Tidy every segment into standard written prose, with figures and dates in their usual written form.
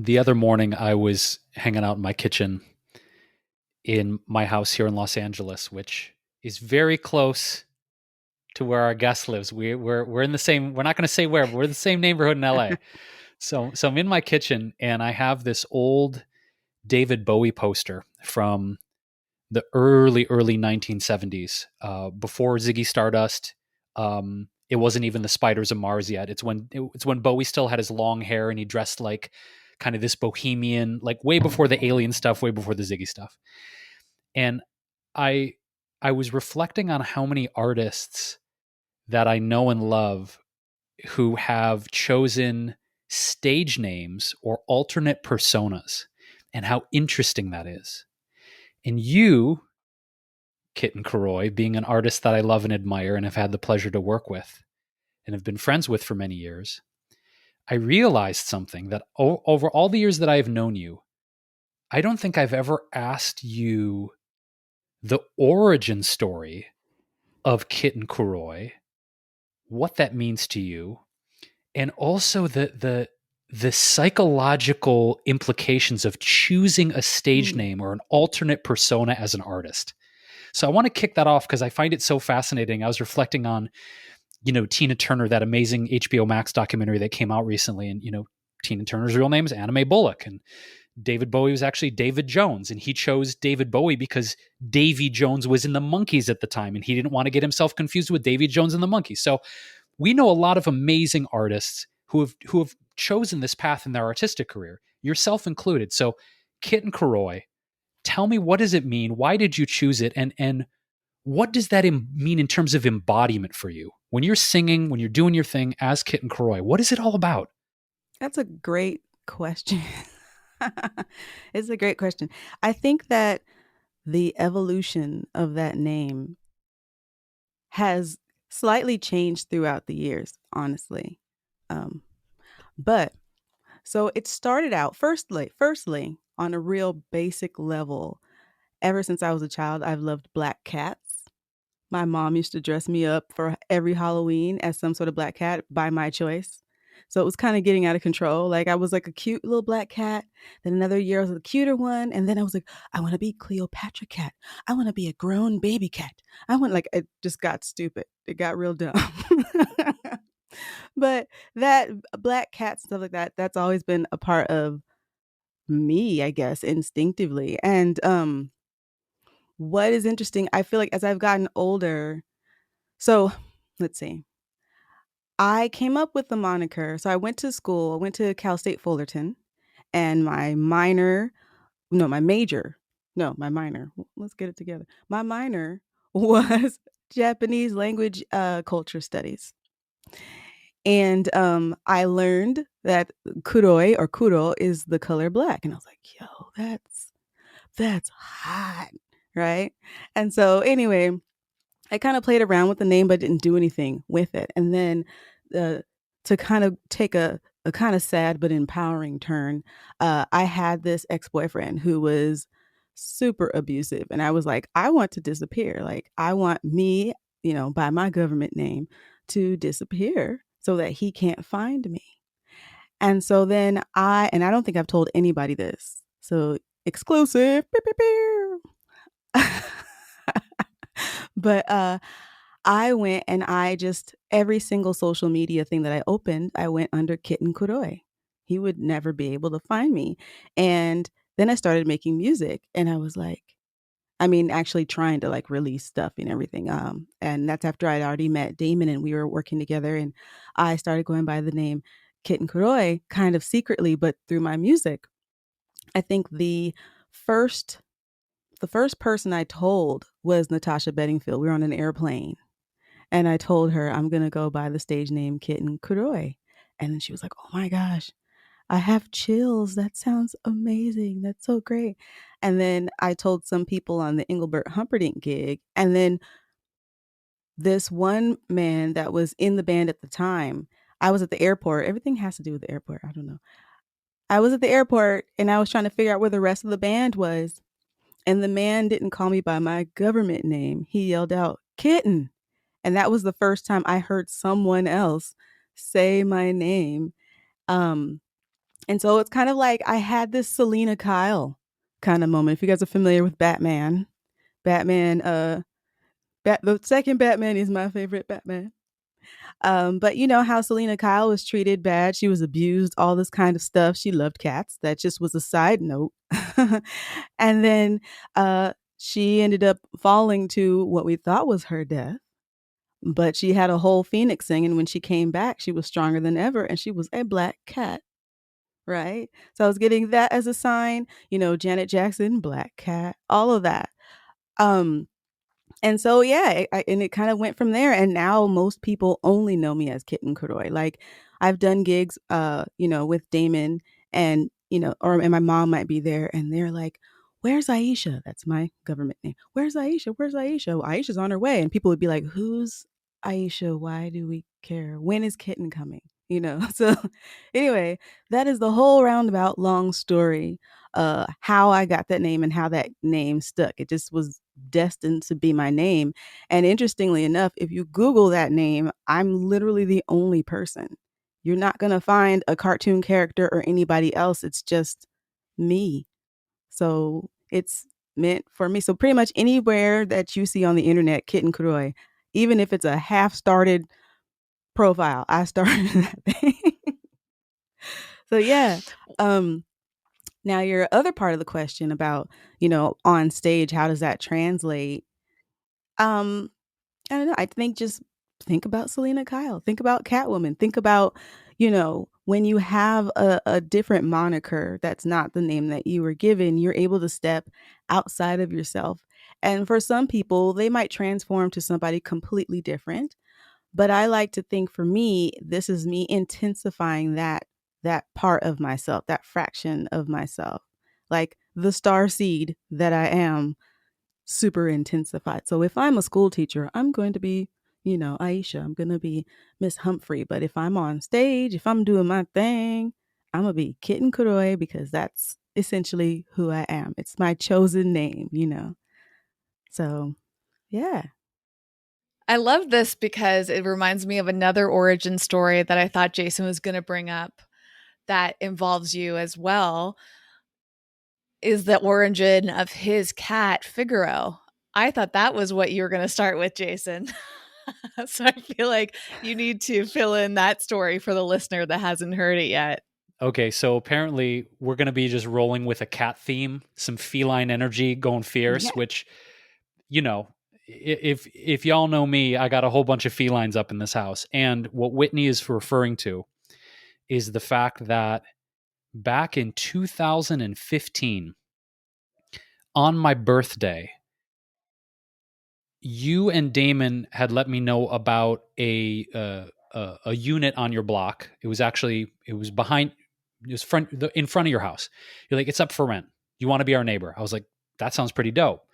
The other morning, I was hanging out in my kitchen in my house here in Los Angeles, which is very close to where our guest lives. We're in the same. We're not going to say where, but we're in the same neighborhood in LA. So I'm in my kitchen and I have this old David Bowie poster from the early 1970s, before Ziggy Stardust. It wasn't even the Spiders of Mars yet. It's when Bowie still had his long hair and he dressed like kind of this bohemian, like way before the Alien stuff, way before the Ziggy stuff. And I I was reflecting on how many artists that I know and love who have chosen stage names or alternate personas and how interesting that is. And you, Kitten Kuroi, being an artist that I love and admire and have had the pleasure to work with and have been friends with for many years, I realized something that over all the years that I have known you, I don't think I've ever asked you the origin story of Kitten Kuroi, what that means to you, and also the psychological implications of choosing a stage Mm. name or an alternate persona as an artist. So I want to kick that off because I find it so fascinating. I was reflecting on, Tina Turner, that amazing HBO Max documentary that came out recently. And, Tina Turner's real name is Anna Mae Bullock. And David Bowie was actually David Jones. And he chose David Bowie because Davy Jones was in the Monkees at the time. And he didn't want to get himself confused with Davy Jones and the Monkees. So we know a lot of amazing artists who have chosen this path in their artistic career, yourself included. So Kitten Kuroi, tell me, what does it mean? Why did you choose it? And what does that mean in terms of embodiment for you? When you're singing, when you're doing your thing as Kitten Kuroi, what is it all about? That's a great question. It's a great question. I think that the evolution of that name has slightly changed throughout the years, honestly. Um, but so it started out firstly on a real basic level. Ever since I was a child, I've loved black cats. My mom used to dress me up for every Halloween as some sort of black cat by my choice. So it was kind of getting out of control. Like I was like a cute little black cat. Then another year I was a cuter one. And then I was like, I want to be Cleopatra cat. I want to be a grown baby cat. I want like it just got stupid. It got real dumb. But that black cat stuff like that, that's always been a part of me, I guess, instinctively. And what is interesting, I feel like as I've gotten older, so let's see. I came up with the moniker. So I went to school, I went to Cal State Fullerton, and my minor, no, my major, no, my minor, let's get it together. My minor was Japanese language culture studies. And I learned that kuroi or kuro is the color black. And I was like, yo, that's hot, right? And so anyway, I kind of played around with the name, but didn't do anything with it. And then uh, to kind of take a kind of sad but empowering turn, I had this ex boyfriend who was super abusive. And I was like, I want to disappear. Like, I want me, by my government name to disappear so that he can't find me. And so then and I don't think I've told anybody this. So exclusive. Pew, pew, pew. But I went and I just every single social media thing that I opened, I went under Kitten Kuroi. He would never be able to find me. And then I started making music and I was like, I mean, actually trying to like release stuff and everything. And that's after I'd already met Damon and we were working together and I started going by the name Kitten Kuroi kind of secretly, but through my music. I think first the first person I told was Natasha Bedingfield. We were on an airplane and I told her I'm gonna go by the stage name Kitten Kuroi. And then she was like, "Oh my gosh, I have chills. That sounds amazing. That's so great." And then I told some people on the Engelbert Humperdinck gig. And then this one man that was in the band at the time, I was at the airport. Everything has to do with the airport. I don't know. I was at the airport and I was trying to figure out where the rest of the band was. And the man didn't call me by my government name. He yelled out, "Kitten." And that was the first time I heard someone else say my name. Um, And so it's kind of like I had this Selena Kyle kind of moment. If you guys are familiar with Batman, Batman, the second Batman is my favorite Batman. But you know how Selena Kyle was treated bad. She was abused, all this kind of stuff. She loved cats. That just was a side note. And then she ended up falling to what we thought was her death. But she had a whole phoenix thing. And when she came back, she was stronger than ever. And she was a black cat. Right. So I was getting that as a sign, you know, Janet Jackson, black cat, all of that. Um, and so, yeah, and it kind of went from there. And now most people only know me as Kitten Kuroi. Like I've done gigs, you know, with Damon and, you know, and my mom might be there and they're like, where's Aisha? That's my government name. Where's Aisha? Where's Aisha? Well, Aisha's on her way. And people would be like, who's Aisha? Why do we care? When is Kitten coming? You know, so anyway, that is the whole roundabout long story, how I got that name and how that name stuck. It just was destined to be my name. And interestingly enough, if you Google that name, I'm literally the only person. You're not going to find a cartoon character or anybody else. It's just me. So it's meant for me. So pretty much anywhere that you see on the internet, Kitten Kuroi, even if it's a half started profile, I started that thing. So yeah. Um, Now your other part of the question about, you know, on stage, how does that translate? Um, I don't know. I think just think about Selena Kyle. Think about Catwoman. Think about, you know, when you have a different moniker that's not the name that you were given, you're able to step outside of yourself. And for some people, they might transform to somebody completely different. But I like to think for me, this is me intensifying that part of myself, that fraction of myself. Like the star seed that I am super intensified. So if I'm a school teacher, I'm going to be, you know, Aisha. I'm going to be Miss Humphrey. But if I'm on stage, if I'm doing my thing, I'm going to be Kitten Kuroi because that's essentially who I am. It's my chosen name, you know. So, yeah. I love this because it reminds me of another origin story that I thought Jason was going to bring up that involves you as well, is the origin of his cat, Figaro. I thought that was what you were going to start with, Jason. So I feel like you need to fill in that story for the listener that hasn't heard it yet. Okay, so apparently we're going to be just rolling with a cat theme, some feline energy going Yeah. fierce, which, you know, if y'all know me, I got a whole bunch of felines up in this house. And what Whitney is referring to is the fact that back in 2015, on my birthday, you and Damon had let me know about a unit on your block. It was actually behind, it was in front of your house. You're like, it's up for rent. You want to be our neighbor? I was like, that sounds pretty dope.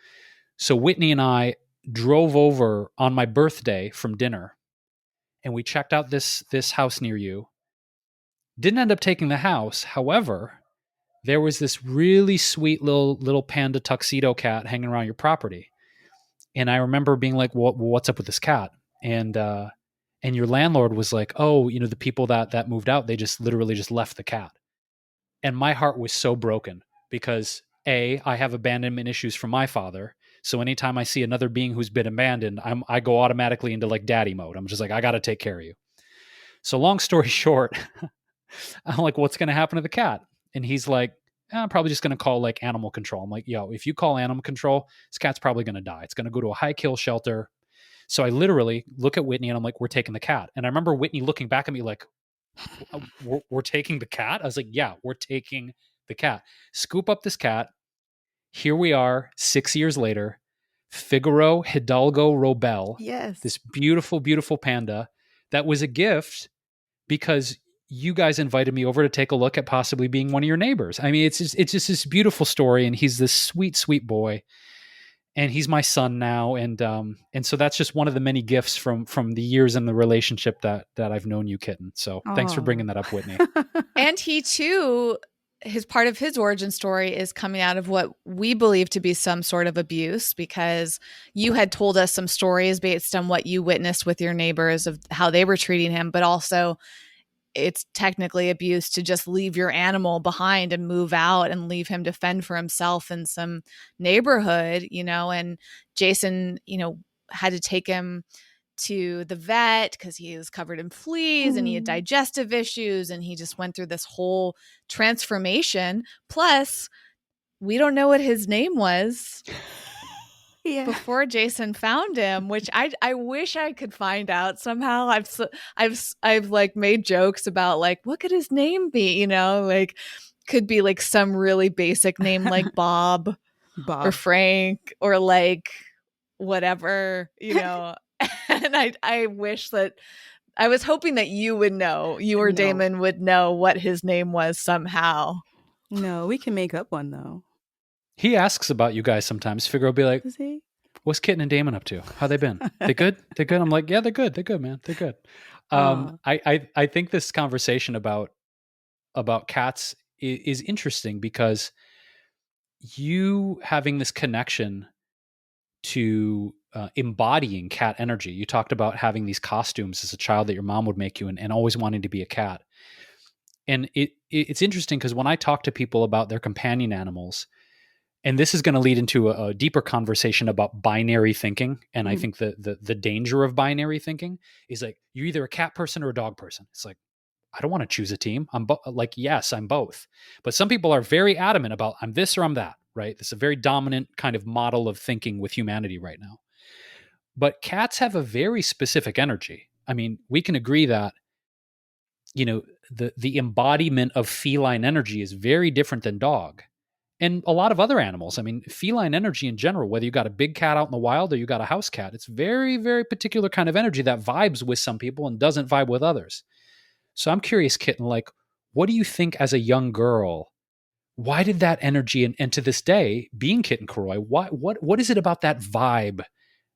So Whitney and I drove over on my birthday from dinner, and we checked out this house near you. Didn't end up taking the house. However, there was this really sweet little panda tuxedo cat hanging around your property. And I remember being like, what's up with this cat? And your landlord was like, oh, you know, the people that moved out, they just literally just left the cat. And my heart was so broken because I have abandonment issues from my father. So anytime I see another being who's been abandoned, I go automatically into like daddy mode. I'm just like, I got to take care of you. So long story short, I'm like, what's going to happen to the cat? And he's like, I'm probably just going to call like animal control. I'm like, yo, if you call animal control, this cat's probably going to die. It's going to go to a high kill shelter. So I literally look at Whitney and I'm like, we're taking the cat. And I remember Whitney looking back at me like, we're taking the cat? I was like, yeah, we're taking the cat. Scoop up this cat. Here we are 6 years later. Figaro Hidalgo Robel, Yes. this beautiful, beautiful panda that was a gift because you guys invited me over to take a look at possibly being one of your neighbors. I mean, it's just this beautiful story, and he's this sweet, sweet boy, and he's my son now, and so that's just one of the many gifts from the years in the relationship that I've known you, Kitten. So thanks for bringing Oh. that up, Whitney. And he too, his part of his origin story is coming out of what we believe to be some sort of abuse, because you had told us some stories based on what you witnessed with your neighbors of how they were treating him, but also it's technically abuse to just leave your animal behind and move out and leave him to fend for himself in some neighborhood, and Jason, had to take him to the vet because he was covered in fleas and he had digestive issues, and he just went through this whole transformation. Plus, we don't know what his name was before Jason found him, which I wish I could find out somehow. I've like made jokes about like, what could his name be? Like could be like some really basic name like Bob or Frank or like whatever, And I wish that I was hoping that you would know, you or Damon would know what his name was somehow. No, we can make up one though. He asks about you guys sometimes. Figure will be like, what's Kitten and Damon up to? How they been? They good? They good? I'm like, yeah, they're good. They're good, man. They're good. I think this conversation about cats is interesting because you having this connection to embodying cat energy. You talked about having these costumes as a child that your mom would make you and always wanting to be a cat. And it's interesting because when I talk to people about their companion animals, and this is going to lead into a deeper conversation about binary thinking. And I think the danger of binary thinking is like, you're either a cat person or a dog person. It's like, I don't want to choose a team. I'm yes, I'm both. But some people are very adamant about I'm this or I'm that, right? This is a very dominant kind of model of thinking with humanity right now. But cats have a very specific energy. I mean, we can agree that, the embodiment of feline energy is very different than dog. And a lot of other animals. I mean, feline energy in general, whether you got a big cat out in the wild or you got a house cat, it's very, very particular kind of energy that vibes with some people and doesn't vibe with others. So I'm curious, Kitten, like, what do you think as a young girl? Why did that energy and to this day, being Kitten Kuroi, what is it about that vibe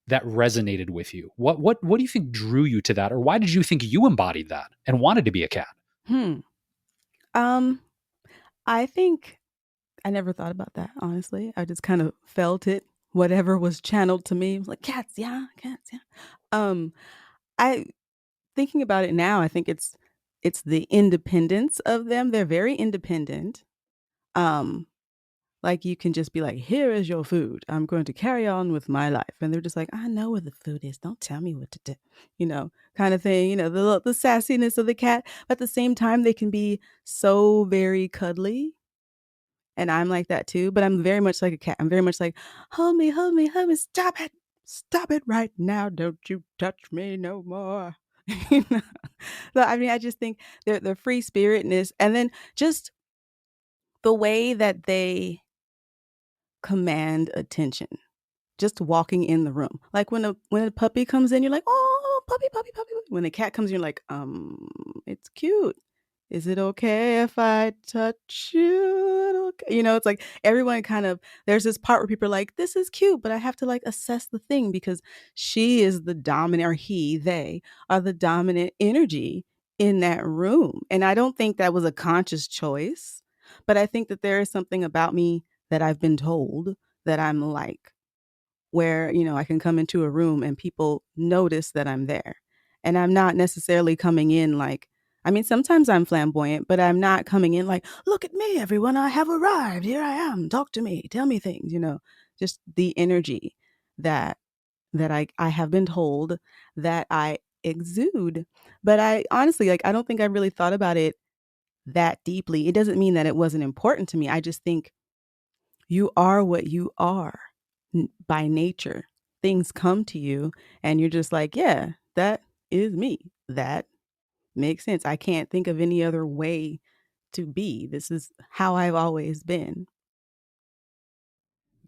that resonated with you? What do you think drew you to that, or why did you think you embodied that and wanted to be a cat? I think I never thought about that, honestly. I just kind of felt it. Whatever was channeled to me, it was like cats, yeah. I thinking about it now, I think it's the independence of them. They're very independent. Like you can just be like, here is your food. I'm going to carry on with my life. And they're just like, I know where the food is. Don't tell me what to do, kind of thing, the sassiness of the cat. But at the same time, they can be so very cuddly. And I'm like that too, but I'm very much like a cat. I'm very much like, hold me, stop it right now. Don't you touch me no more. So, I mean, I just think the free spiritness, and then just the way that they command attention, just walking in the room. Like when a puppy comes in, you're like, oh, puppy. When the cat comes in, you're like, it's cute. Is it okay if I touch you? Okay. It's like everyone kind of, there's this part where people are like, this is cute, but I have to like assess the thing because she is the dominant, or they are the dominant energy in that room. And I don't think that was a conscious choice, but I think that there is something about me that I've been told that I'm like, where, I can come into a room and people notice that I'm there. And I'm not necessarily coming in like, I mean, sometimes I'm flamboyant, but I'm not coming in like, look at me, everyone, I have arrived. Here I am. Talk to me. Tell me things, just the energy that I have been told that I exude. But I honestly, like, I don't think I really thought about it that deeply. It doesn't mean that it wasn't important to me. I just think you are what you are by nature. Things come to you and you're just like, yeah, that is me. That makes sense. I can't think of any other way to be. This is how I've always been.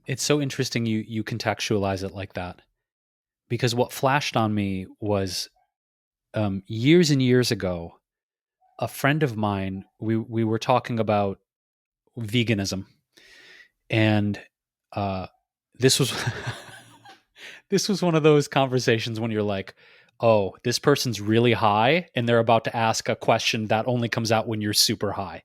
It's so interesting you contextualize it like that, because what flashed on me was years and years ago, a friend of mine, we were talking about veganism, and this was this was one of those conversations when you're like, oh, this person's really high and they're about to ask a question that only comes out when you're super high.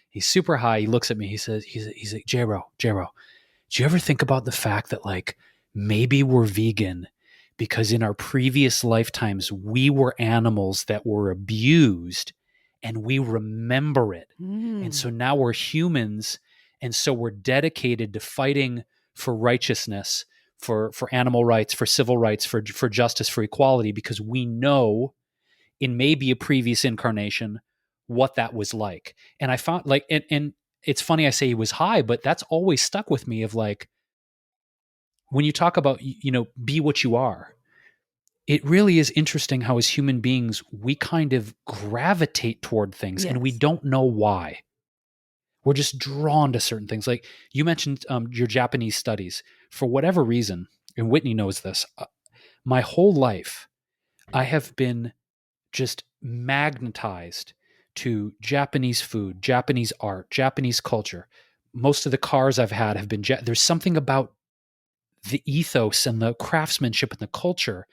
He's super high. He looks at me. He says, he's like, J-Ro, do you ever think about the fact that like maybe we're vegan because in our previous lifetimes we were animals that were abused and we remember it. And so now we're humans, and so we're dedicated to fighting for righteousness, for animal rights, for civil rights, for justice, for equality, because we know in maybe a previous incarnation what that was like. And I found like, and it's funny I say he was high, but that's always stuck with me of like, when you talk about, be what you are, it really is interesting how as human beings, we kind of gravitate toward things and we Yes. don't know why. We're just drawn to certain things. Like you mentioned your Japanese studies. For whatever reason, and Whitney knows this, my whole life, I have been just magnetized to Japanese food, Japanese art, Japanese culture. Most of the cars I've had have been, there's something about the ethos and the craftsmanship and the culture.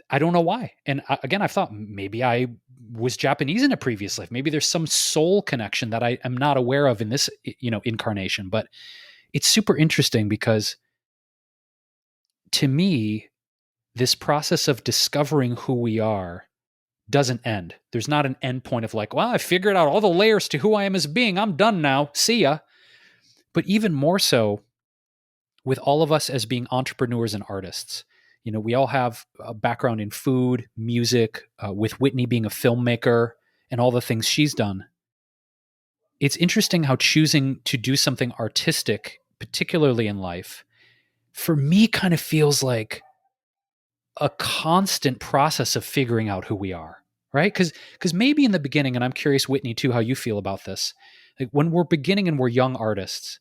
I don't know why. And again, I've thought maybe I was Japanese in a previous life. Maybe there's some soul connection that I am not aware of in this, incarnation. But it's super interesting because to me, this process of discovering who we are doesn't end. There's not an end point of like, well, I figured out all the layers to who I am as a being. I'm done now. See ya. But even more so with all of us as being entrepreneurs and artists, we all have a background in food, music, with Whitney being a filmmaker and all the things she's done. It's interesting how choosing to do something artistic, particularly in life, for me kind of feels like a constant process of figuring out who we are, right? Because maybe in the beginning, and I'm curious, Whitney, too, how you feel about this. Like when we're beginning and we're young artists,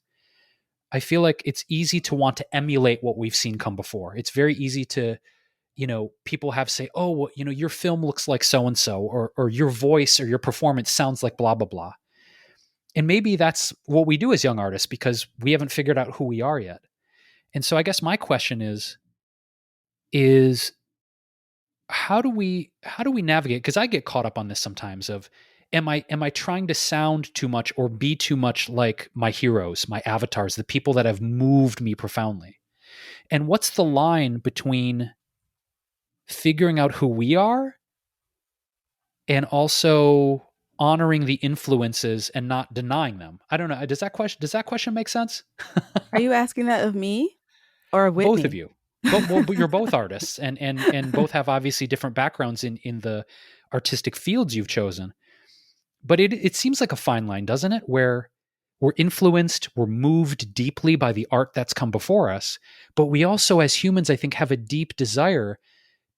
I feel like it's easy to want to emulate what we've seen come before. It's very easy to, people have say, oh, well, your film looks like so-and-so, or your voice or your performance sounds like blah, blah, blah. And maybe that's what we do as young artists because we haven't figured out who we are yet. And so I guess my question is how do we navigate? Because I get caught up on this sometimes of am I trying to sound too much or be too much like my heroes, my avatars, the people that have moved me profoundly? And what's the line between figuring out who we are and also honoring the influences and not denying them? I don't know. Does that question make sense? Are you asking that of me or of Both of Whitney? you. But you're both artists and both have obviously different backgrounds in the artistic fields you've chosen. But it seems like a fine line, doesn't it? Where we're influenced, we're moved deeply by the art that's come before us, but we also as humans, I think, have a deep desire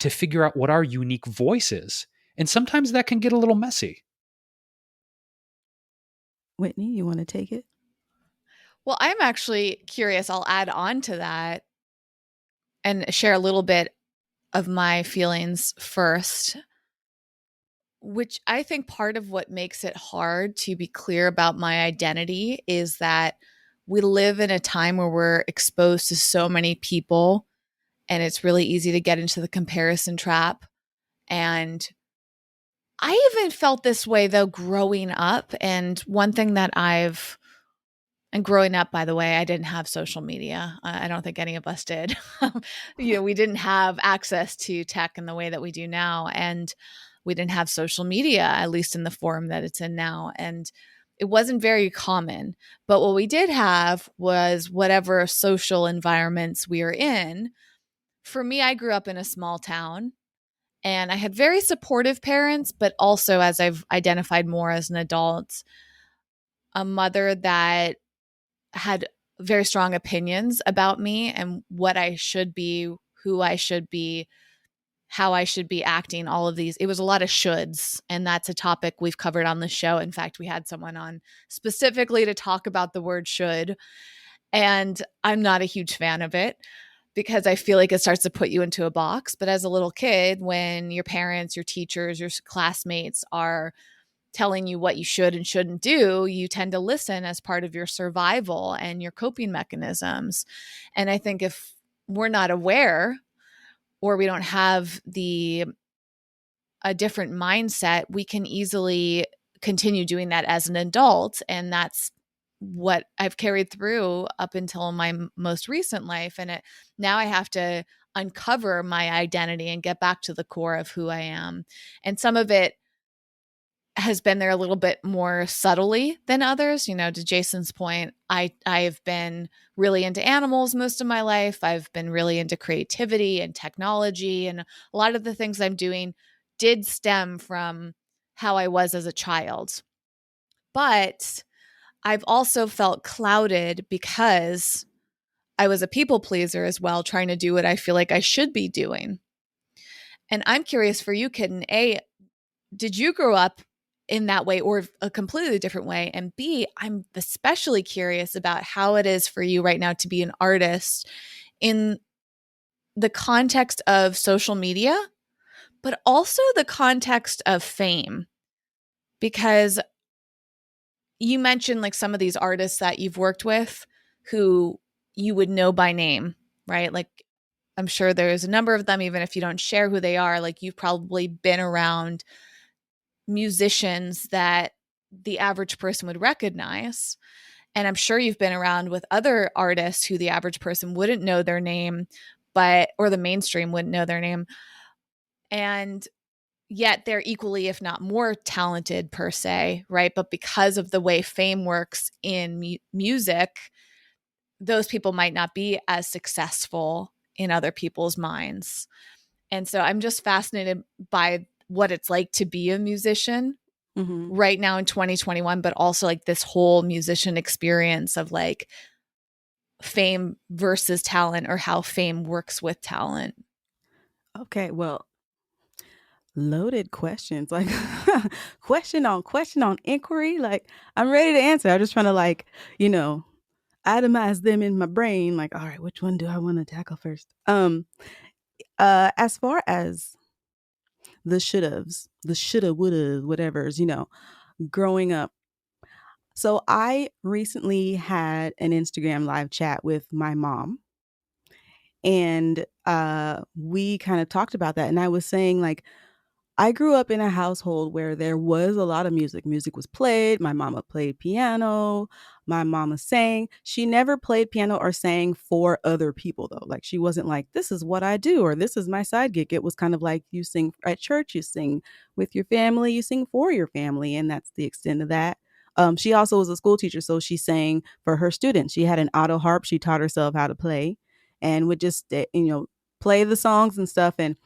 to figure out what our unique voice is. And sometimes that can get a little messy. Whitney, you want to take it? Well, I'm actually curious. I'll add on to that and share a little bit of my feelings first, which I think part of what makes it hard to be clear about my identity is that we live in a time where we're exposed to so many people and it's really easy to get into the comparison trap. And I even felt this way though growing up. And one thing that and growing up, by the way, I didn't have social media. I don't think any of us did. We didn't have access to tech in the way that we do now. And we didn't have social media, at least in the form that it's in now. And it wasn't very common. But what we did have was whatever social environments we were in. For me, I grew up in a small town and I had very supportive parents, but also, as I've identified more as an adult, a mother that had very strong opinions about me and what I should be, who I should be, how I should be acting, all of these. It was a lot of shoulds. And that's a topic we've covered on the show. In fact, we had someone on specifically to talk about the word should. And I'm not a huge fan of it because I feel like it starts to put you into a box. But as a little kid, when your parents, your teachers, your classmates are telling you what you should and shouldn't do, you tend to listen as part of your survival and your coping mechanisms. And I think if we're not aware or we don't have a different mindset, we can easily continue doing that as an adult. And that's what I've carried through up until my most recent life. And now I have to uncover my identity and get back to the core of who I am. And some of it has been there a little bit more subtly than others. To Jason's point, I've been really into animals most of my life. I've been really into creativity and technology, and a lot of the things I'm doing did stem from how I was as a child. But I've also felt clouded because I was a people pleaser as well, trying to do what I feel like I should be doing. And I'm curious for you, Kitten, A, did you grow up in that way or a completely different way? And B, I'm especially curious about how it is for you right now to be an artist in the context of social media, but also the context of fame. Because you mentioned like some of these artists that you've worked with who you would know by name, right? Like I'm sure there's a number of them, even if you don't share who they are, like you've probably been around musicians that the average person would recognize. And I'm sure you've been around with other artists who the average person wouldn't know their name, or the mainstream wouldn't know their name. And yet they're equally, if not more talented per se, right? But because of the way fame works in music, those people might not be as successful in other people's minds. And so I'm just fascinated by what it's like to be a musician right now in 2021, but also like this whole musician experience of like fame versus talent, or how fame works with talent. Okay, well, loaded questions, like question on inquiry. Like I'm ready to answer. I'm just trying to itemize them in my brain. Like, all right, which one do I want to tackle first? As far as the shoulda, woulda, whatever's, growing up. So I recently had an Instagram live chat with my mom, and we kind of talked about that. And I was saying, like, I grew up in a household where there was a lot of music. Music was played. My mama played piano. My mama sang. She never played piano or sang for other people, though. Like, she wasn't like, this is what I do or this is my side gig. It was kind of like, you sing at church, you sing with your family, you sing for your family. And that's the extent of that. She also was a school teacher, so she sang for her students. She had an auto harp. She taught herself how to play and would just, play the songs and stuff. And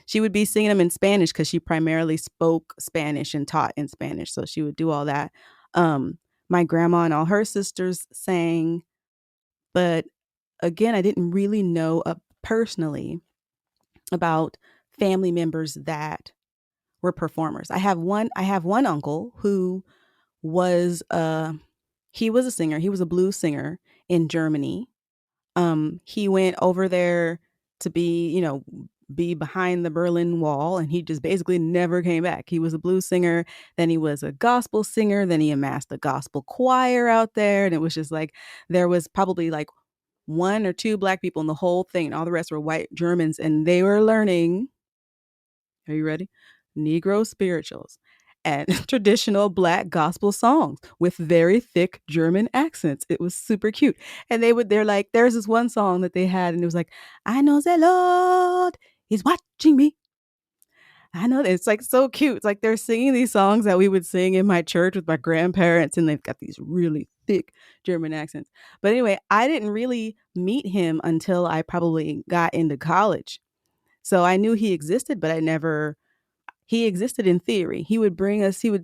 she would be singing them in Spanish because she primarily spoke Spanish and taught in Spanish. So she would do all that. My grandma and all her sisters sang. But again, I didn't really know personally about family members that were performers. I have one uncle who was he was a singer. He was a blues singer in Germany. He went over there to be behind the Berlin Wall, and he just basically never came back. He was a blues singer, then he was a gospel singer, then he amassed a gospel choir out there, and it was just like there was probably like one or two black people in the whole thing, and all the rest were white Germans, and they were learning, are you ready? Negro spirituals and traditional black gospel songs with very thick German accents. It was super cute. And they're like, there's this one song that they had, and it was like, I know the Lord is watching me. I know that it's like so cute. It's like they're singing these songs that we would sing in my church with my grandparents, and they've got these really thick German accents. But anyway, I didn't really meet him until I probably got into college. So I knew he existed, but he existed in theory. He would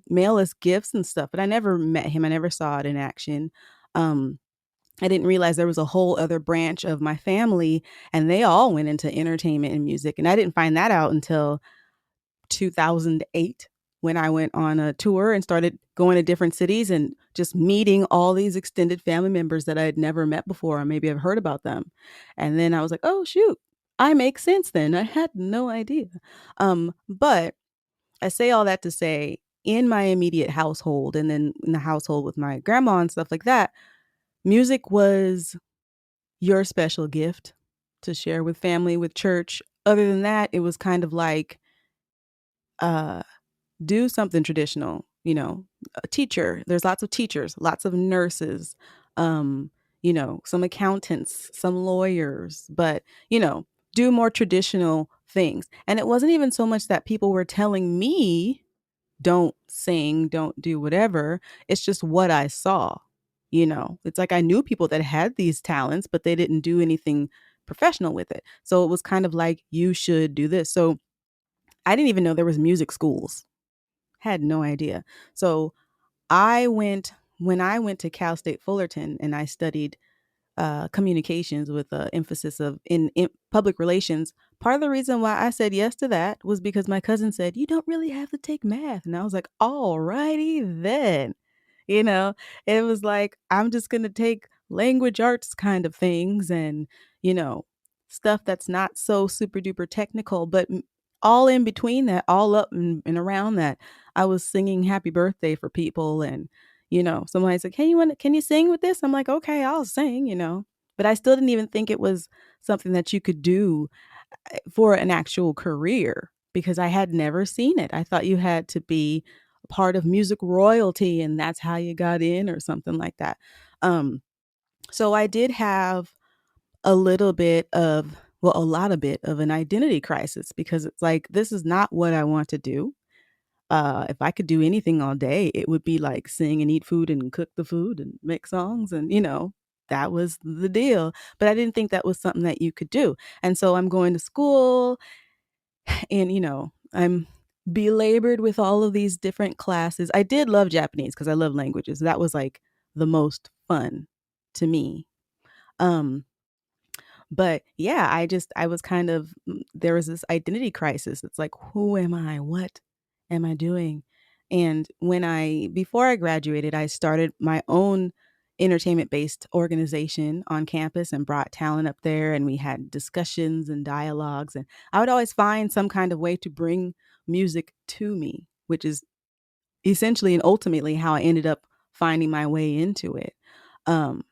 mail us gifts and stuff, but I never met him. I never saw it in action. I didn't realize there was a whole other branch of my family, and they all went into entertainment and music. And I didn't find that out until 2008 when I went on a tour and started going to different cities and just meeting all these extended family members that I had never met before, or maybe I've heard about them. And then I was like, oh, shoot, I make sense then. I had no idea. But I say all that to say, in my immediate household and then in the household with my grandma and stuff like that, music was your special gift to share with family, with church. Other than that, it was kind of like, do something traditional, a teacher. There's lots of teachers, lots of nurses, some accountants, some lawyers, but, do more traditional things. And it wasn't even so much that people were telling me don't sing, don't do whatever. It's just what I saw. It's like I knew people that had these talents, but they didn't do anything professional with it. So it was kind of like, you should do this. So I didn't even know there was music schools. Had no idea. So I went when I went to Cal State Fullerton and I studied communications with an emphasis of in public relations. Part of the reason why I said yes to that was because my cousin said, you don't really have to take math. And I was like, all righty then. You know, it was like, I'm just going to take language arts kind of things and, you know, stuff that's not so super duper technical, but all in between that, all up and around that, I was singing happy birthday for people. And, somebody's like, hey, can you sing with this? I'm like, okay, I'll sing. But I still didn't even think it was something that you could do for an actual career because I had never seen it. I thought you had to be a part of music royalty and that's how you got in or something like that. Um, so I did have a little bit of, well, a lot of bit of an identity crisis because it's like, this is not what I want to do. If I could do anything all day, it would be like sing and eat food and cook the food and make songs. And, that was the deal. But I didn't think that was something that you could do. And so I'm going to school and, I'm belabored with all of these different classes. I did love Japanese because I love languages. That was like the most fun to me. Um, but yeah, I was kind of, there was this identity crisis. It's like, who am I? What am I doing? And before I graduated, I started my own entertainment based organization on campus and brought talent up there. And we had discussions and dialogues. And I would always find some kind of way to bring music to me, which is essentially and ultimately how I ended up finding my way into it. Um,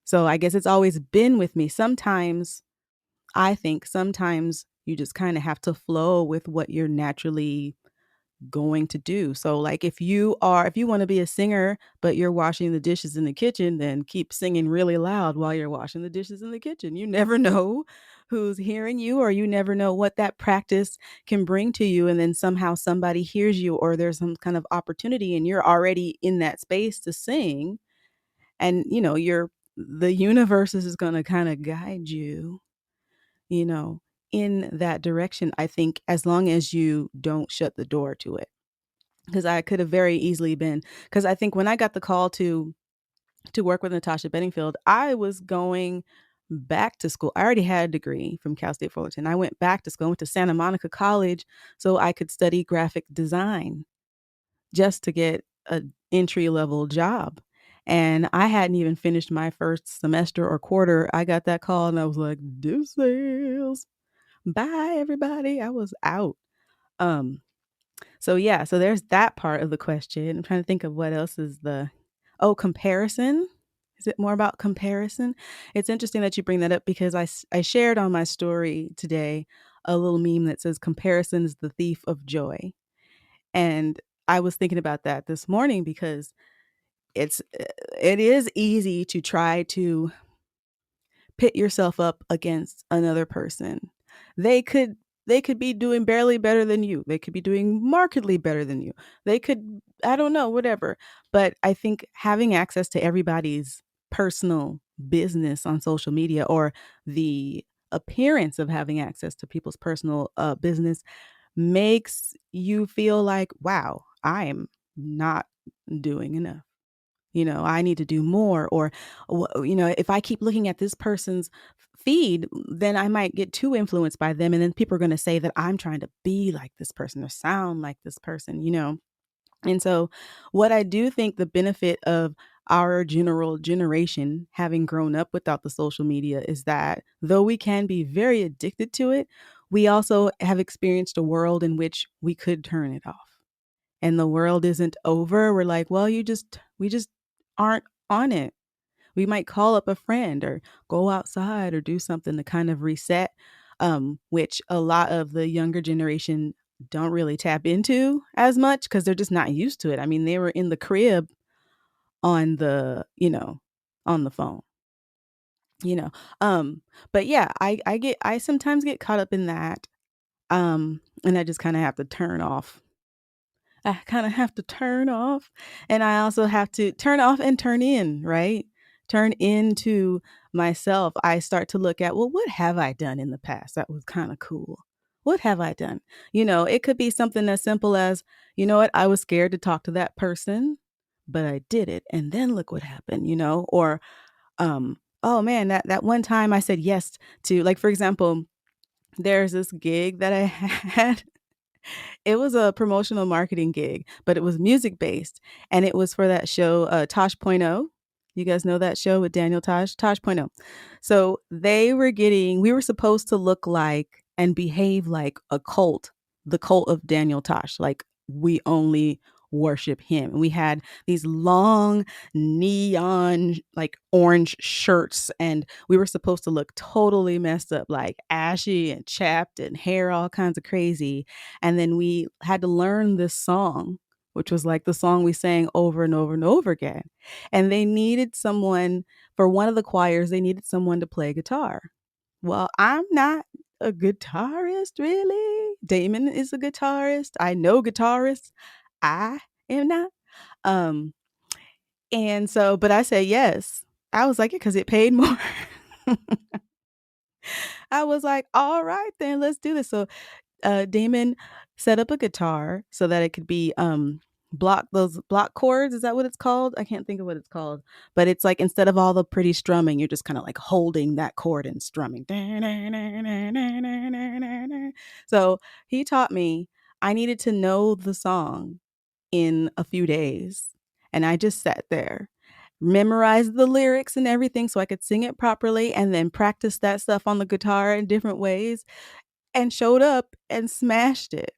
so I guess it's always been with me. I think sometimes you just kind of have to flow with what you're naturally going to do. So like if you want to be a singer but you're washing the dishes in the kitchen, then keep singing really loud while you're washing the dishes in the kitchen. You never know who's hearing you or you never know what that practice can bring to you and then somehow somebody hears you or there's some kind of opportunity and you're already in that space to sing and the universe is going to kind of guide you you know, in that direction, I think, as long as you don't shut the door to it. Because I could have very easily been, because I think when I got the call to work with Natasha Bedingfield, I was going back to school. I already had a degree from Cal State Fullerton. I went back to school, went to Santa Monica College so I could study graphic design just to get an entry level job. And I hadn't even finished my first semester or quarter. I got that call and I was like, deuces. Bye everybody. I was out. Um so yeah, so there's that part of the question. I'm trying to think of what else is comparison. Is it more about comparison? It's interesting that you bring that up because I shared on my story today a little meme that says comparison is the thief of joy. And I was thinking about that this morning because it is easy to try to pit yourself up against another person. They could they could be doing barely better than you. They could be doing markedly better than you. They could, I don't know, whatever. But I think having access to everybody's personal business on social media or the appearance of having access to people's personal business makes you feel like, wow, I am not doing enough. I need to do more. Or, if I keep looking at this person's feed, then I might get too influenced by them. And then people are going to say that I'm trying to be like this person or sound like this person. And so, what I do think the benefit of our general generation having grown up without the social media is that though we can be very addicted to it, we also have experienced a world in which we could turn it off and the world isn't over. We're like, well, we just aren't on it. We might call up a friend or go outside or do something to kind of reset, which a lot of the younger generation don't really tap into as much because they're just not used to it. I mean, they were in the crib on on the phone, you know. But yeah, I sometimes get caught up in that. And I just kind of have to turn off I kind of have to turn off, and I also have to turn off and turn in, right? Turn into myself. I start to look at, well, what have I done in the past that was kind of cool? What have I done? It could be something as simple as, you know what, I was scared to talk to that person, but I did it. And then look what happened, or oh man, that one time I said yes to, like, for example, there's this gig that I had. It was a promotional marketing gig, but it was music based, and it was for that show, Tosh Point oh. You guys know that show with Daniel Tosh? Tosh Point oh. So we were supposed to look like and behave like a cult, the cult of Daniel Tosh. Like, we only worship him. And we had these long neon, like, orange shirts, and we were supposed to look totally messed up, like ashy and chapped and hair all kinds of crazy. And then we had to learn this song, which was like the song we sang over and over and over again. And they needed someone for one of the choirs, they needed someone to play guitar. Well, I'm not a guitarist, really. Damon is a guitarist. I know guitarists. I am not. Um, and so, but I said yes. I was like, because it paid more. I was like, all right, then let's do this. So Damon set up a guitar so that it could be those block chords. Is that what it's called? I can't think of what it's called, but it's like, instead of all the pretty strumming, you're just kind of like holding that chord and strumming. So he taught me. I needed to know the song in a few days, and I just sat there, memorized the lyrics and everything so I could sing it properly, and then practice that stuff on the guitar in different ways, and showed up and smashed it.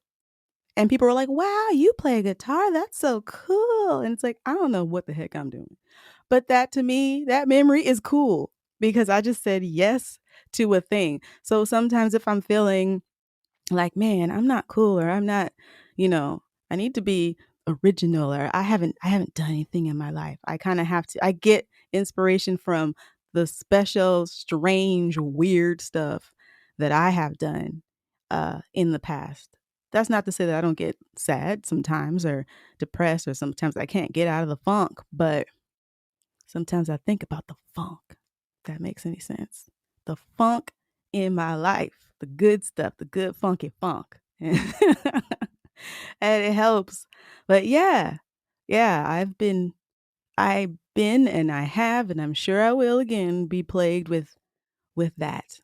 And people were like, wow, you play guitar. That's so cool. And it's like, I don't know what the heck I'm doing. But that, to me, that memory is cool because I just said yes to a thing. So sometimes if I'm feeling like, man, I'm not cool, or I'm not, I need to be original, or I haven't done anything in my life. I kind of have to, I get inspiration from the special, strange, weird stuff that I have done in the past. That's not to say that I don't get sad sometimes or depressed, or sometimes I can't get out of the funk, but sometimes I think about the funk, if that makes any sense. The funk in my life, the good stuff, the good funky funk. And it helps. But yeah, I've been and I have, and I'm sure I will again be plagued with that.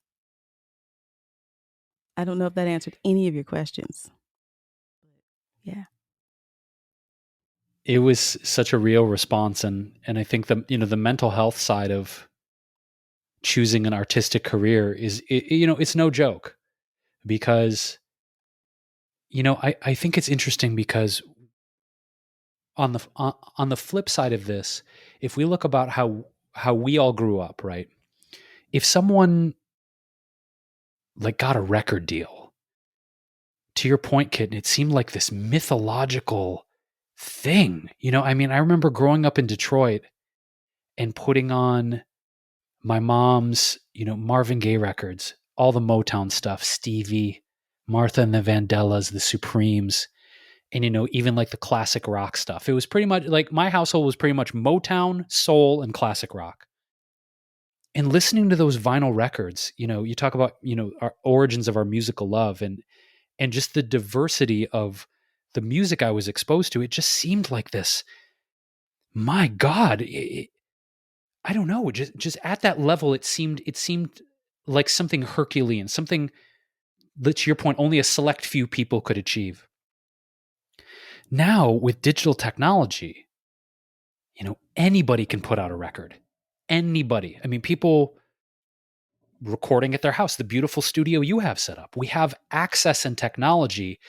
I don't know if that answered any of your questions. Yeah. It was such a real response, and I think the mental health side of choosing an artistic career it's no joke, because I think it's interesting because on the flip side of this, if we look about how we all grew up, right? If someone like got a record deal, to your point, Kitten, it seemed like this mythological thing. I remember growing up in Detroit and putting on my mom's, Marvin Gaye records, all the Motown stuff, Stevie, Martha and the Vandellas, the Supremes, and even like the classic rock stuff. It was pretty much like my household was pretty much Motown, soul, and classic rock. And listening to those vinyl records, you talk about our origins of our musical love, and just the diversity of the music I was exposed to. It just seemed like this. My God, I don't know. Just at that level, it seemed like something Herculean, something that, to your point, only a select few people could achieve. Now, with digital technology, anybody can put out a record. Anybody. People recording at their house, the beautiful studio you have set up. We have access and technology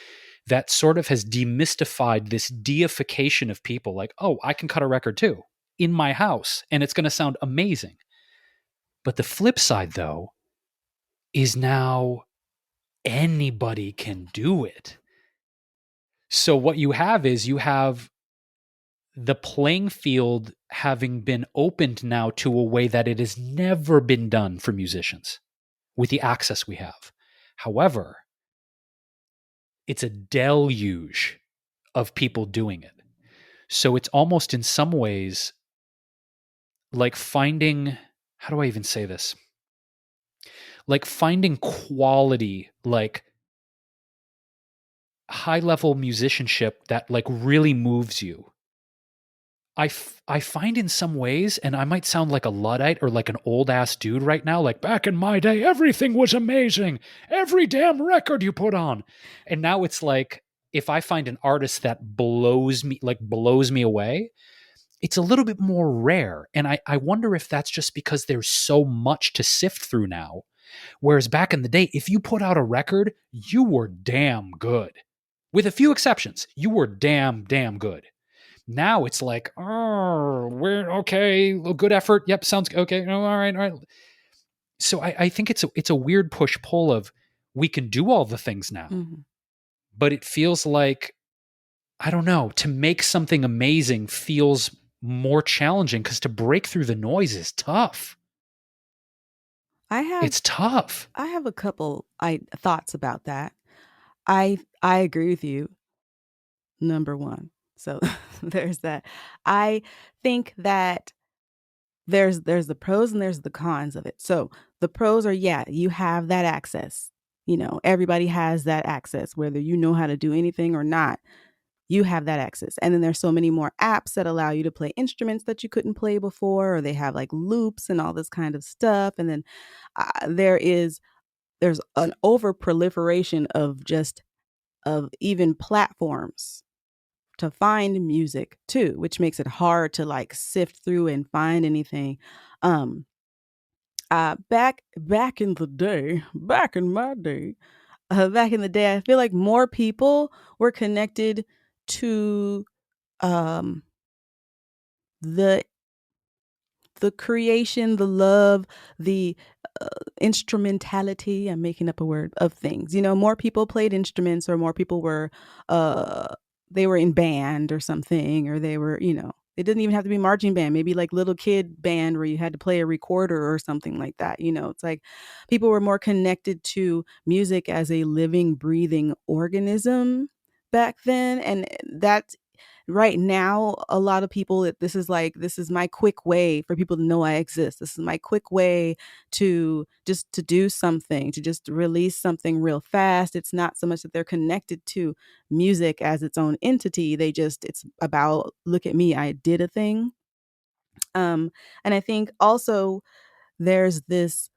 that sort of has demystified this deification of people. Like, oh, I can cut a record too in my house, and it's going to sound amazing. But the flip side, though, is now anybody can do it. So what you have is the playing field having been opened now to a way that it has never been done for musicians with the access we have. However, it's a deluge of people doing it. So it's almost in some ways like finding, how do I even say this? Like finding quality, like high level musicianship that like really moves you. I find in some ways, and I might sound like a Luddite or like an old ass dude right now, like back in my day, everything was amazing. Every damn record you put on. And now it's like, if I find an artist that blows me away, it's a little bit more rare. And I wonder if that's just because there's so much to sift through now. Whereas back in the day, if you put out a record, you were damn good. With a few exceptions, you were damn good. Now it's like, oh, we're okay, good effort. Yep, sounds okay. Oh, all right. So I think it's a weird push pull of we can do all the things now, but it feels like, I don't know, to make something amazing feels more challenging because to break through the noise is tough. It's tough. I have a couple thoughts about that. I agree with you. Number one. So there's that. I think that there's the pros and there's the cons of it. So the pros are, yeah, you have that access. You know, everybody has that access, whether you know how to do anything or not. You have that access. And then there's so many more apps that allow you to play instruments that you couldn't play before, or they have like loops and all this kind of stuff. And then there's an over proliferation of even platforms to find music too, which makes it hard to like sift through and find anything. Back in the day, back in my day, back in the day, I feel like more people were connected to um the creation, the love, the instrumentality, I'm making up a word, of things. You know, more people played instruments, or more people were they were in band or something, or they were, you know, it didn't even have to be marching band, maybe like little kid band where you had to play a recorder or something like that. You know, it's like people were more connected to music as a living, breathing organism back then. And that's right now, a lot of people, this is my quick way for people to know I exist. This is my quick way to do something, to just release something real fast. It's not so much that they're connected to music as its own entity. It's about, look at me, I did a thing. And I think also there's this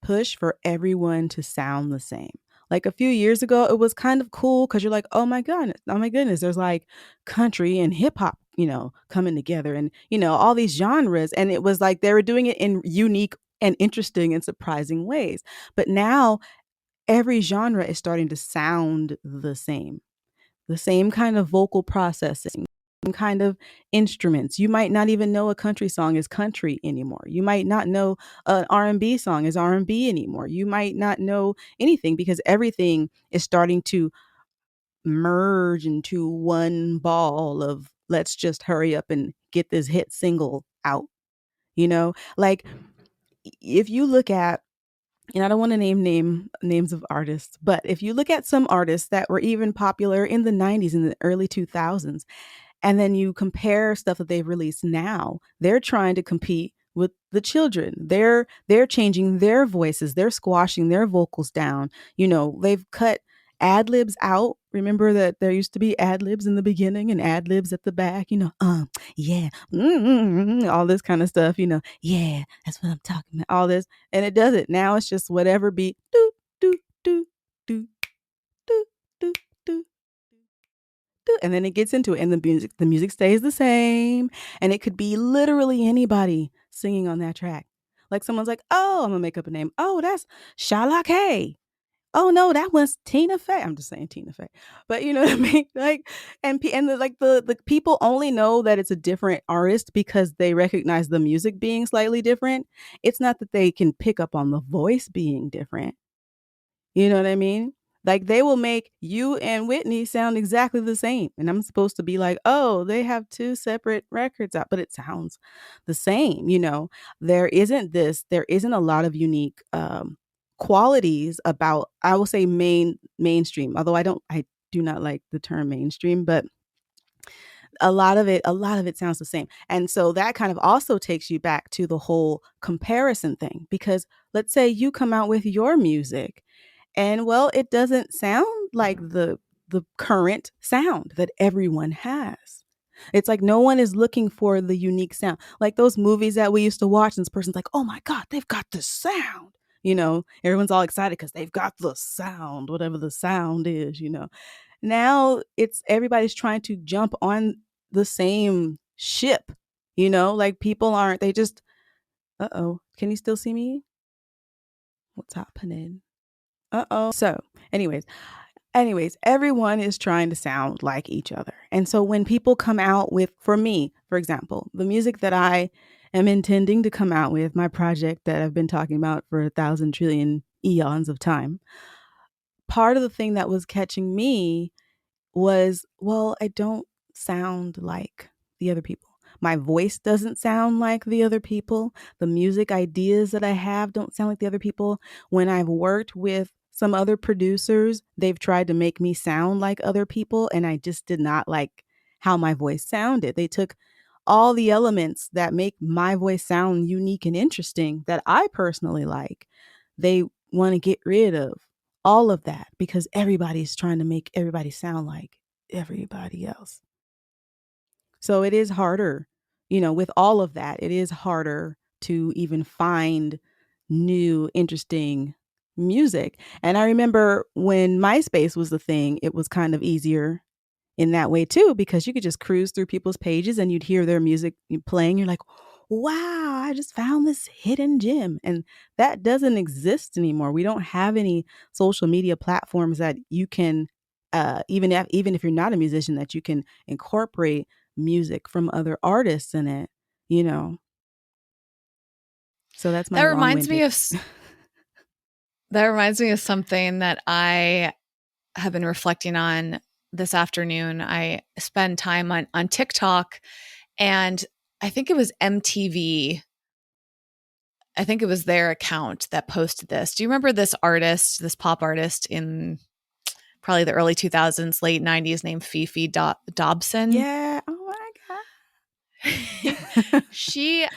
push for everyone to sound the same. Like a few years ago, it was kind of cool because you're like, oh my goodness, there's like country and hip hop, you know, coming together, and, you know, all these genres. And it was like they were doing it in unique and interesting and surprising ways. But now every genre is starting to sound the same kind of vocal processing, same kind of instruments. You might not even know a country song is country anymore. You might not know an R&B song is R&B anymore. You might not know anything because everything is starting to merge into one ball of, let's just hurry up and get this hit single out. You know, like if you look at, and I don't want to name names of artists, but if you look at some artists that were even popular in the 90s and the early 2000s, and then you compare stuff that they've released now, they're trying to compete with the children. They're changing their voices. They're squashing their vocals down. You know, they've cut ad libs out. Remember that there used to be ad libs in the beginning and ad libs at the back, you know, yeah, all this kind of stuff, you know, yeah, that's what I'm talking about, all this. And it does it. Now it's just whatever beat, do, do, do, do, do, do, do, and then it gets into it, and the music stays the same, and it could be literally anybody singing on that track. Like someone's like, oh, I'm gonna make up a name, oh, that's Shylock Hay. Oh no, that was Tina Fey. I'm just saying Tina Fey, but you know what I mean. Like, the people only know that it's a different artist because they recognize the music being slightly different. It's not that they can pick up on the voice being different. You know what I mean? Like they will make you and Whitney sound exactly the same. And I'm supposed to be like, oh, they have two separate records out, but it sounds the same. You know, there isn't a lot of unique qualities about, I will say, mainstream, although I do not like the term mainstream, but a lot of it sounds the same. And so that kind of also takes you back to the whole comparison thing, because let's say you come out with your music and, well, it doesn't sound like the current sound that everyone has. It's like no one is looking for the unique sound. Like those movies that we used to watch, and this person's like, "Oh my God, they've got this sound." Everyone's all excited because they've got the sound, whatever the sound is. Now it's everybody's trying to jump on the same ship, like people aren't, they just, uh-oh, can you still see me? What's happening? Uh-oh. So, anyways, everyone is trying to sound like each other. And so when people come out with, for me, for example, the music that I am intending to come out with, my project that I've been talking about for 1,000 trillion eons of time, part of the thing that was catching me was, well, I don't sound like the other people. My voice doesn't sound like the other people. The music ideas that I have don't sound like the other people. When I've worked with some other producers, they've tried to make me sound like other people, and I just did not like how my voice sounded. They took all the elements that make my voice sound unique and interesting that I personally like. They want to get rid of all of that because everybody's trying to make everybody sound like everybody else. So it is harder, with all of that, it is harder to even find new, interesting music. And I remember when MySpace was the thing, it was kind of easier in that way too, because you could just cruise through people's pages and you'd hear their music playing. You're like, wow, I just found this hidden gem. And that doesn't exist anymore. We don't have any social media platforms that you can, even if you're not a musician, that you can incorporate music from other artists in it, you know. So that's my That reminds me long-winded. of that reminds me of something that I have been reflecting on this afternoon. I spend time on TikTok, and I think it was MTV. I think it was their account that posted this. Do you remember this artist, this pop artist in probably the early 2000s, late 90s, named Fifi Dobson? Yeah. Oh my God.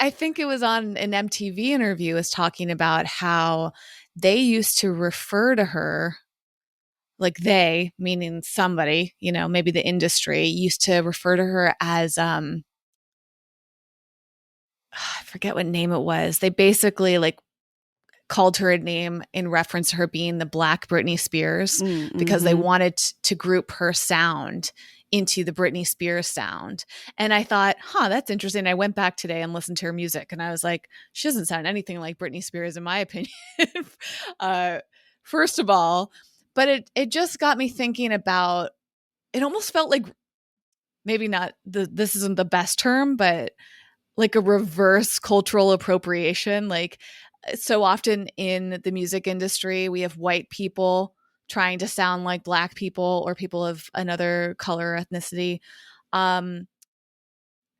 I think it was on an MTV interview, was talking about how they used to refer to her, like they, meaning somebody, maybe the industry, used to refer to her as, I forget what name it was. They basically like called her a name in reference to her being the Black Britney Spears, because they wanted to group her sound into the Britney Spears sound. And I thought, that's interesting. I went back today and listened to her music, and I was like, she doesn't sound anything like Britney Spears, in my opinion. First of all, but it just got me thinking about, it almost felt like, maybe not this isn't the best term, but like a reverse cultural appropriation. Like, so often in the music industry, we have white people trying to sound like Black people or people of another color, ethnicity. And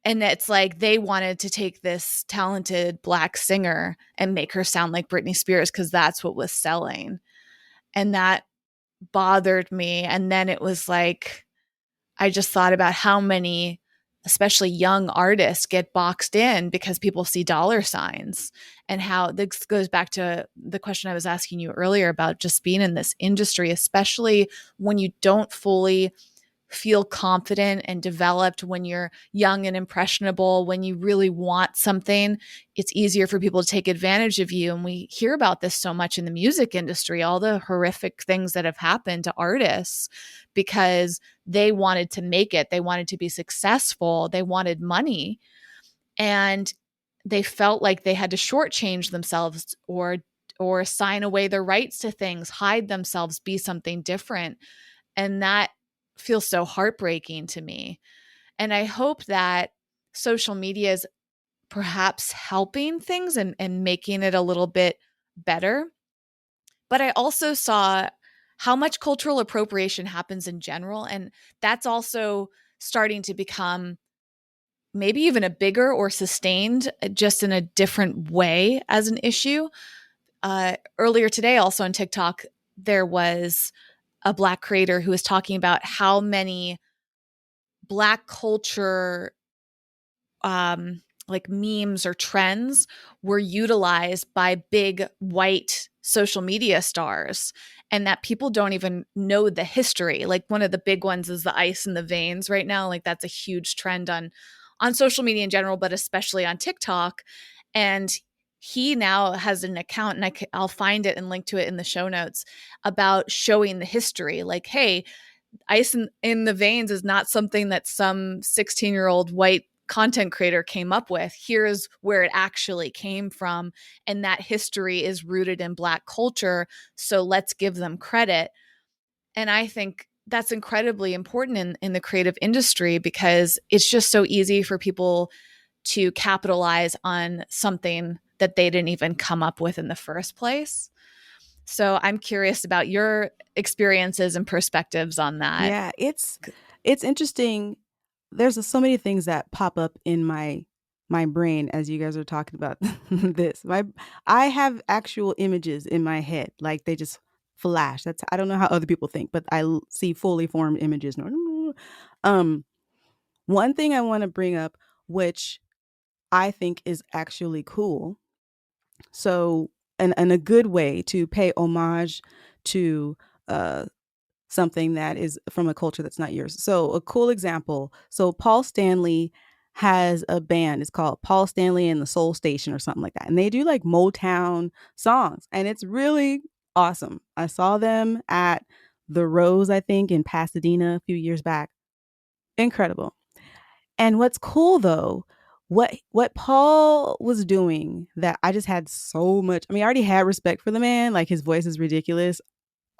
it's like they wanted to take this talented Black singer and make her sound like Britney Spears because that's what was selling. And that bothered me. And then it was like, I just thought about how many, especially young artists, get boxed in because people see dollar signs, and how this goes back to the question I was asking you earlier about just being in this industry, especially when you don't fully feel confident and developed, when you're young and impressionable, when you really want something, it's easier for people to take advantage of you. And we hear about this so much in the music industry, all the horrific things that have happened to artists because they wanted to make it. They wanted to be successful. They wanted money. And they felt like they had to shortchange themselves or sign away their rights to things, hide themselves, be something different. And that feels so heartbreaking to me. And I hope that social media is perhaps helping things and making it a little bit better. But I also saw how much cultural appropriation happens in general. And that's also starting to become maybe even a bigger or sustained, just in a different way, as an issue. Earlier today, also on TikTok, there was a Black creator who was talking about how many Black culture like memes or trends were utilized by big white social media stars, and that people don't even know the history. Like one of the big ones is the ice in the veins right now. Like that's a huge trend on social media in general, but especially on TikTok. And he now has an account, and I'll find it and link to it in the show notes, about showing the history. Like, hey, ice in the veins is not something that some 16-year-old white content creator came up with. Here's where it actually came from. And that history is rooted in Black culture. So let's give them credit. And I think that's incredibly important in the creative industry, because it's just so easy for people to capitalize on something that they didn't even come up with in the first place. So I'm curious about your experiences and perspectives on that. Yeah, it's interesting. There's so many things that pop up in my brain as you guys are talking about this. I have actual images in my head, like they just flash. That's I don't know how other people think, but see fully formed images. Um, one thing I want to bring up, which I think is actually cool. So, and a good way to pay homage to uh something that is from a culture that's not yours. So a cool example. So Paul Stanley has a band. It's called Paul Stanley and the Soul Station or something like that. And they do like Motown songs. And it's really awesome. I saw them at the Rose, I think, in Pasadena a few years back. Incredible. And what's cool though, what Paul was doing that I just had so much. I mean, I already had respect for the man. Like his voice is ridiculous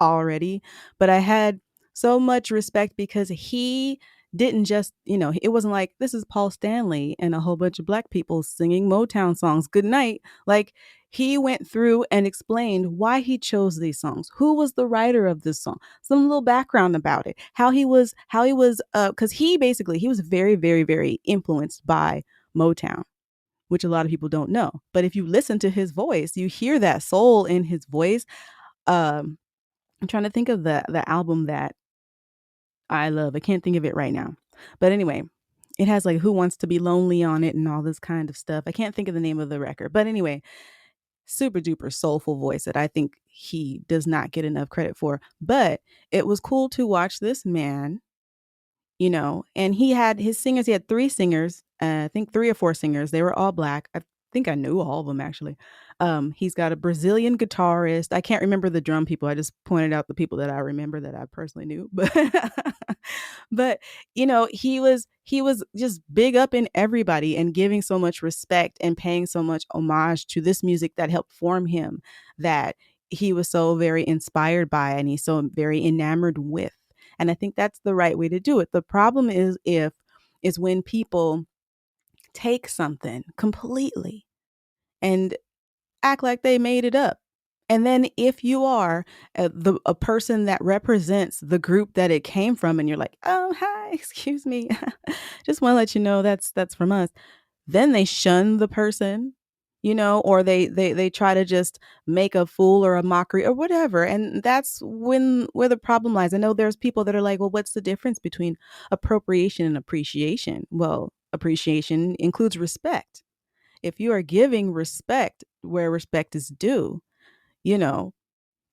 already, but I had so much respect because he didn't just, it wasn't like this is Paul Stanley and a whole bunch of Black people singing Motown songs. Good night. Like he went through and explained why he chose these songs, who was the writer of this song, some little background about it, how he was, because he was very, very, very influenced by Motown, which a lot of people don't know. But if you listen to his voice, you hear that soul in his voice. Um, I'm trying to think of the album that I love. I can't think of it right now. But anyway, it has like Who Wants to Be Lonely on it and all this kind of stuff. I can't think of the name of the record. But anyway, super duper soulful voice that I think he does not get enough credit for. But it was cool to watch this man, and he had his singers. He had three singers, I think three or four singers. They were all Black. I think I knew all of them actually. He's got a Brazilian guitarist. I can't remember the drum people. I just pointed out the people that I remember that I personally knew. But he was just big up in everybody and giving so much respect and paying so much homage to this music that helped form him, that he was so very inspired by and he's so very enamored with. And I think that's the right way to do it. The problem is when people take something completely and act like they made it up. And then if you are a person that represents the group that it came from, and you're like, oh, hi, excuse me, just want to let you know that's from us. Then they shun the person, or they try to just make a fool or a mockery or whatever. And that's where the problem lies. I know there's people that are like, well, what's the difference between appropriation and appreciation? Well, appreciation includes respect. If you are giving respect where respect is due, you know,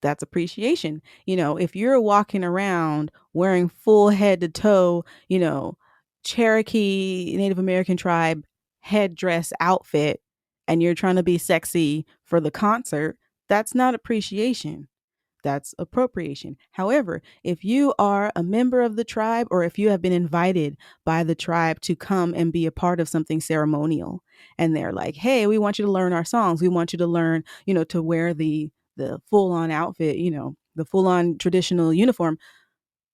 that's appreciation. If you're walking around wearing full head to toe, Cherokee Native American tribe headdress outfit, and you're trying to be sexy for the concert, that's not appreciation. That's appropriation. However, if you are a member of the tribe, or if you have been invited by the tribe to come and be a part of something ceremonial, and they're like, hey, we want you to learn our songs. We want you to learn, to wear the full on outfit, the full on traditional uniform,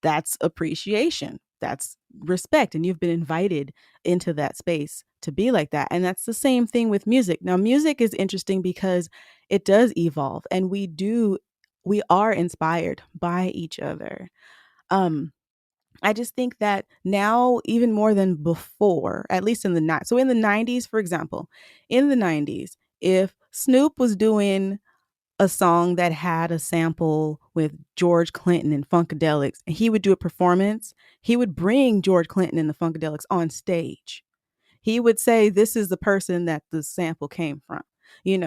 that's appreciation. That's respect. And you've been invited into that space to be like that. And that's the same thing with music. Now, music is interesting because it does evolve, and we are inspired by each other. I just think that now, even more than before, at least in the night. So in the 90s, for example, in the 90s, if Snoop was doing a song that had a sample with George Clinton and Funkadelics, and he would do a performance. He would bring George Clinton and the Funkadelics on stage. He would say, "This is the person that the sample came from." We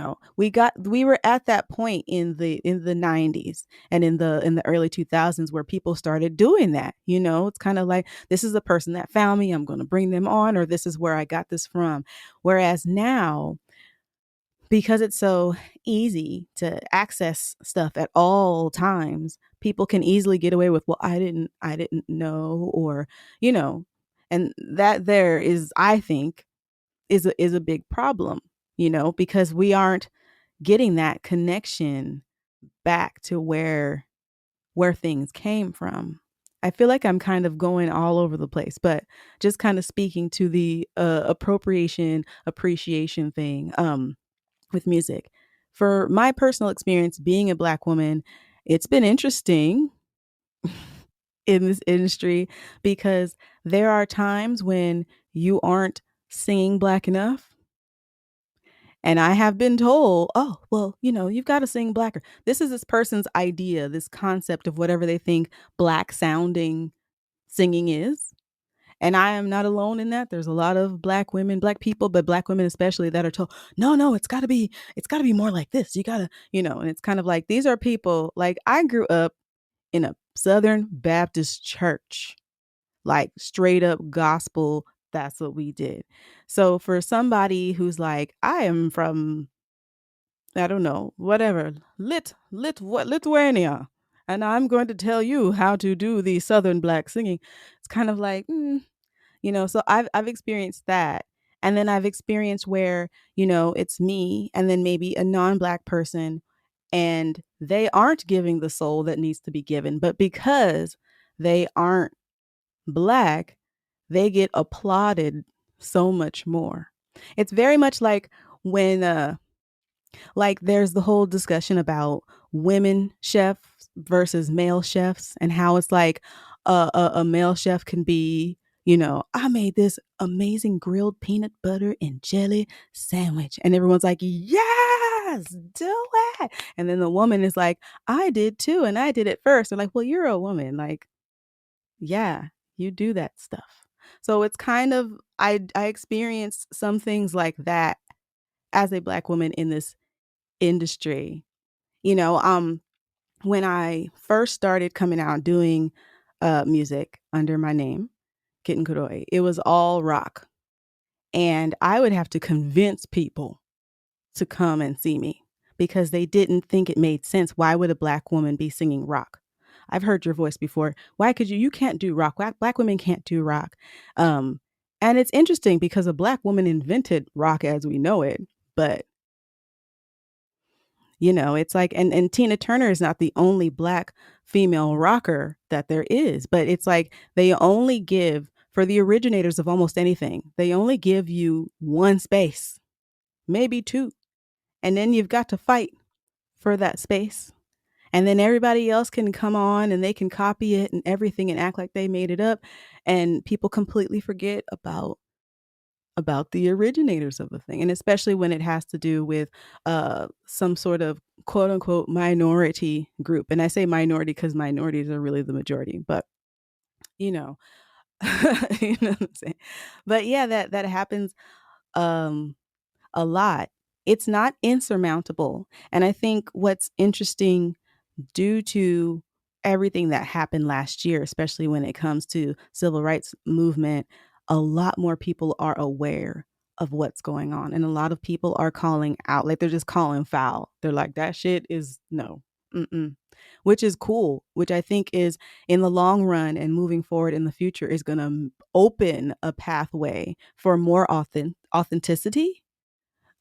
were at that point in the 90s and in the early 2000s where people started doing that. It's kind of like, this is the person that found me, I'm going to bring them on, or this is where I got this from. Whereas now, because it's so easy to access stuff at all times, people can easily get away with, well, I didn't know, or you know and that there is, I think, is a big problem, because we aren't getting that connection back to where things came from. I feel like I'm kind of going all over the place, but just kind of speaking to the appropriation appreciation thing, with music. For my personal experience being a Black woman, it's been interesting in this industry because there are times when you aren't singing Black enough. And I have been told, oh, well, you've got to sing Blacker. This is this person's idea, this concept of whatever they think Black sounding singing is. And I am not alone in that. There's a lot of Black women, Black people, but Black women especially, that are told, no, it's gotta be more like this. You gotta, and it's kind of like, these are people, like, I grew up in a Southern Baptist church, like straight up gospel. That's what we did. So for somebody who's like, I am from, I don't know, whatever, Lithuania, and I'm going to tell you how to do the Southern Black singing. It's kind of like, so I've experienced that. And then I've experienced where, it's me and then maybe a non-Black person, and they aren't giving the soul that needs to be given, but because they aren't Black, they get applauded so much more. It's very much like when like there's the whole discussion about women chefs versus male chefs, and how it's like a male chef can be, I made this amazing grilled peanut butter and jelly sandwich, and everyone's like, yes, do it. And then the woman is like, I did too, and I did it first. They're like, well, you're a woman, like, yeah, you do that stuff. So it's kind of, I experienced some things like that as a Black woman in this industry. You know, when I first started coming out doing music under my name, Kitten Kuroi, it was all rock. And I would have to convince people to come and see me because they didn't think it made sense. Why would a Black woman be singing rock? I've heard your voice before. Why could you can't do rock. Black women can't do rock. Um, and it's interesting because a Black woman invented rock as we know it, but it's like, and Tina Turner is not the only Black female rocker that there is, but it's like they only give, for the originators of almost anything, they only give you one space, maybe two, and then you've got to fight for that space. And then everybody else can come on and they can copy it and everything and act like they made it up, and people completely forget about the originators of the thing. And especially when it has to do with some sort of quote unquote minority group. And I say minority because minorities are really the majority, but you know, you know what I'm saying? But yeah, that happens um, a lot. It's not insurmountable. And I think what's interesting, due to everything that happened last year, especially when it comes to civil rights movement, a lot more people are aware of what's going on. And a lot of people are calling out, like they're just calling foul. They're like, that shit is no, mm-mm. Which is cool, which I think is, in the long run and moving forward in the future, is going to open a pathway for more authenticity,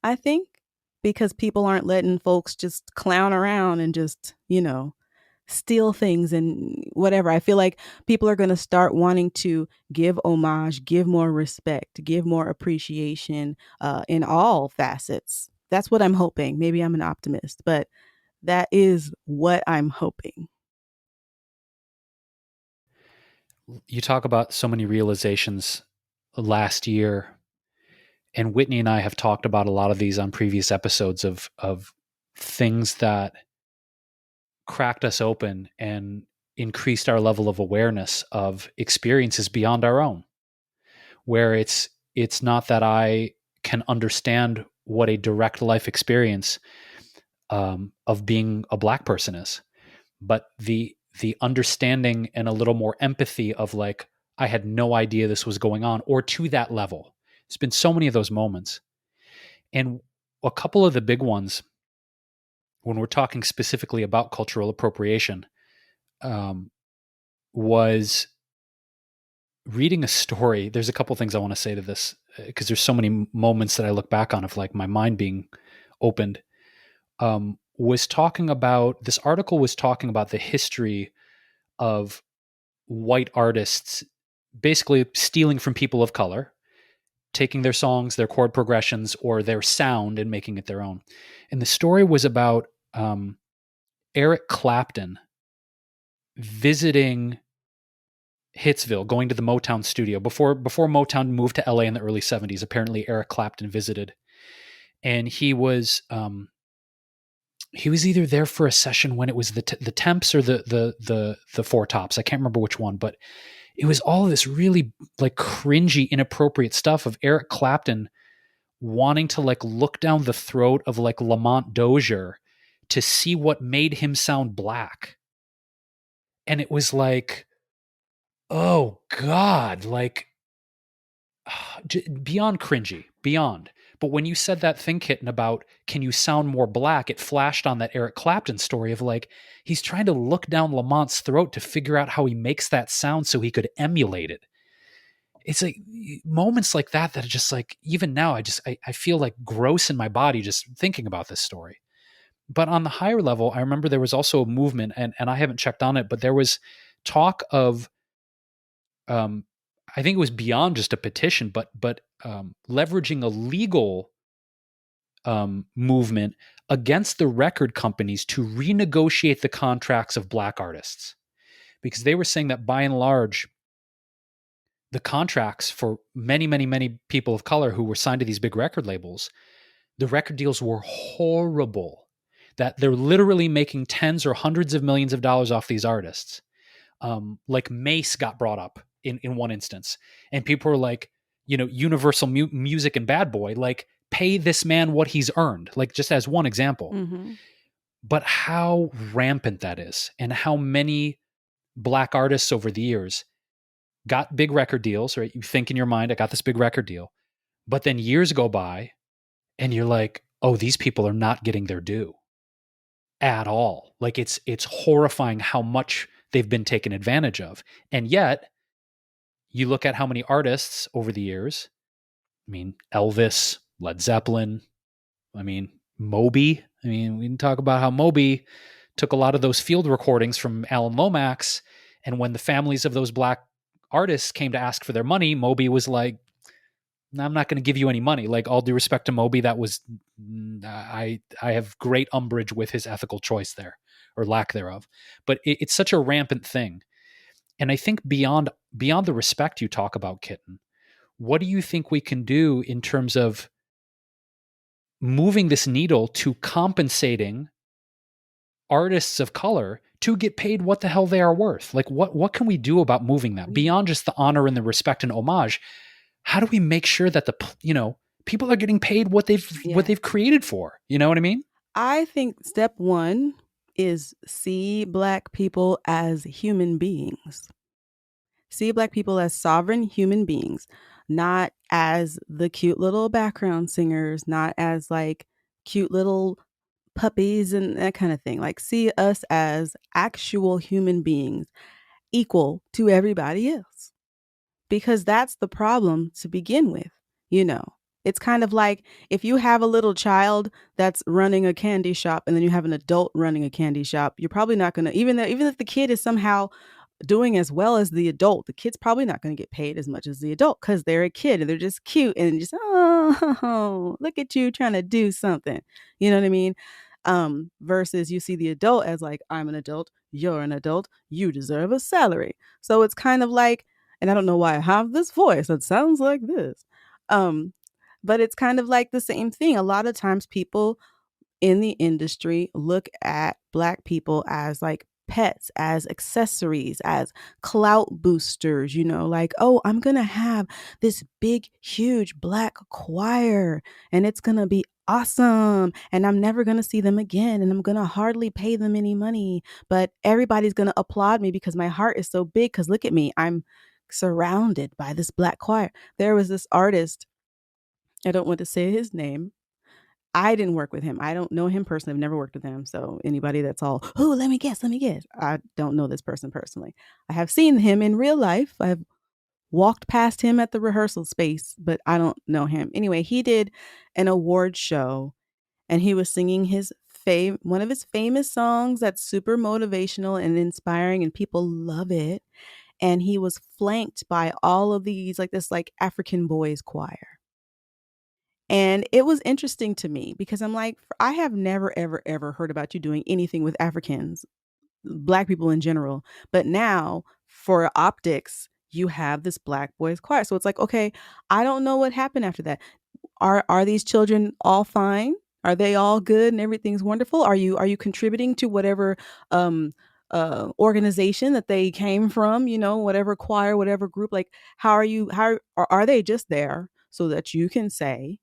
I think, because people aren't letting folks just clown around and just, steal things and whatever. I feel like people are going to start wanting to give homage, give more respect, give more appreciation in all facets. That's what I'm hoping. Maybe I'm an optimist, but that is what I'm hoping. You talk about so many realizations last year, and Whitney and I have talked about a lot of these on previous episodes of things that cracked us open and increased our level of awareness of experiences beyond our own, where it's not that I can understand what a direct life experience of being a Black person is, but the understanding and a little more empathy of like, I had no idea this was going on, or to that level. There's been so many of those moments. And a couple of the big ones, when we're talking specifically about cultural appropriation, was reading a story. There's a couple things I want to say to this, because there's so many moments that I look back on of like my mind being opened. Was talking about, this article was talking about the history of white artists basically stealing from people of color, taking their songs, their chord progressions, or their sound and making it their own. And the story was about Eric Clapton visiting Hitsville, going to the Motown studio. Before Motown moved to LA in the early 70s, apparently Eric Clapton visited. And he was either there for a session when it was the Temps or the Four Tops. I can't remember which one, but it was all of this really like cringy, inappropriate stuff of Eric Clapton wanting to like look down the throat of like Lamont Dozier to see what made him sound Black. And it was like, oh God, like beyond cringy, beyond. But when you said that thing, Kitten, about can you sound more Black, it flashed on that Eric Clapton story of like, he's trying to look down Lamont's throat to figure out how he makes that sound so he could emulate it. It's like moments like that are just like, even now, I feel like gross in my body just thinking about this story. But on the higher level, I remember there was also a movement, and I haven't checked on it, but there was talk of, I think it was beyond just a petition, but leveraging a legal movement against the record companies to renegotiate the contracts of Black artists, because they were saying that by and large, the contracts for many, many, many people of color who were signed to these big record labels, the record deals were horrible. That they're literally making tens or hundreds of millions of dollars off these artists. Like Mace got brought up in one instance, and people were like, Universal Music and Bad Boy, like, pay this man what he's earned, like, just as one example. Mm-hmm. But how rampant that is, and how many Black artists over the years got big record deals, right? You think in your mind, I got this big record deal, but then years go by and you're like, oh, these people are not getting their due at all. Like, it's horrifying how much they've been taken advantage of. And yet you look at how many artists over the years, I mean, Elvis, Led Zeppelin, I mean, Moby. I mean, we can talk about how Moby took a lot of those field recordings from Alan Lomax. And when the families of those Black artists came to ask for their money, Moby was like, no, I'm not going to give you any money. Like, all due respect to Moby, that was, I have great umbrage with his ethical choice there, or lack thereof. But it's such a rampant thing. And I think beyond the respect you talk about, Kitten, what do you think we can do in terms of moving this needle to compensating artists of color to get paid what the hell they are worth? Like, what can we do about moving that beyond just the honor and the respect and homage? How do we make sure that people are getting paid what they've created for? You know what I mean? I think step one is see Black people as human beings. See Black people as sovereign human beings, not as the cute little background singers, not as like cute little puppies and that kind of thing. Like, see us as actual human beings, equal to everybody else. Because that's the problem to begin with, It's kind of like if you have a little child that's running a candy shop and then you have an adult running a candy shop, you're probably not going to, even if the kid is somehow doing as well as the adult, the kid's probably not going to get paid as much as the adult because they're a kid and they're just cute and just, oh, look at you trying to do something. You know what I mean? Versus you see the adult as like, I'm an adult, you're an adult, you deserve a salary. So it's kind of like, and I don't know why I have this voice that sounds like this. But it's kind of like the same thing. A lot of times people in the industry look at Black people as like pets, as accessories, as clout boosters, like, oh, I'm going to have this big, huge Black choir and it's going to be awesome. And I'm never going to see them again. And I'm going to hardly pay them any money. But everybody's going to applaud me because my heart is so big. Because look at me, I'm surrounded by this Black choir. There was this artist, I don't want to say his name. I didn't work with him. I don't know him personally. I've never worked with him. So anybody that's all, oh, let me guess. I don't know this person personally. I have seen him in real life. I've walked past him at the rehearsal space, but I don't know him. Anyway, he did an award show and he was singing one of his famous songs that's super motivational and inspiring and people love it. And he was flanked by all of these, like this like African boys choir. And it was interesting to me because I'm like, I have never, ever, ever heard about you doing anything with Africans, Black people in general. But now for optics, you have this Black boys choir. So it's like, okay, I don't know what happened after that. Are these children all fine? Are they all good and everything's wonderful? Are you contributing to whatever organization that they came from, whatever choir, whatever group? Like, are they just there so that you can say,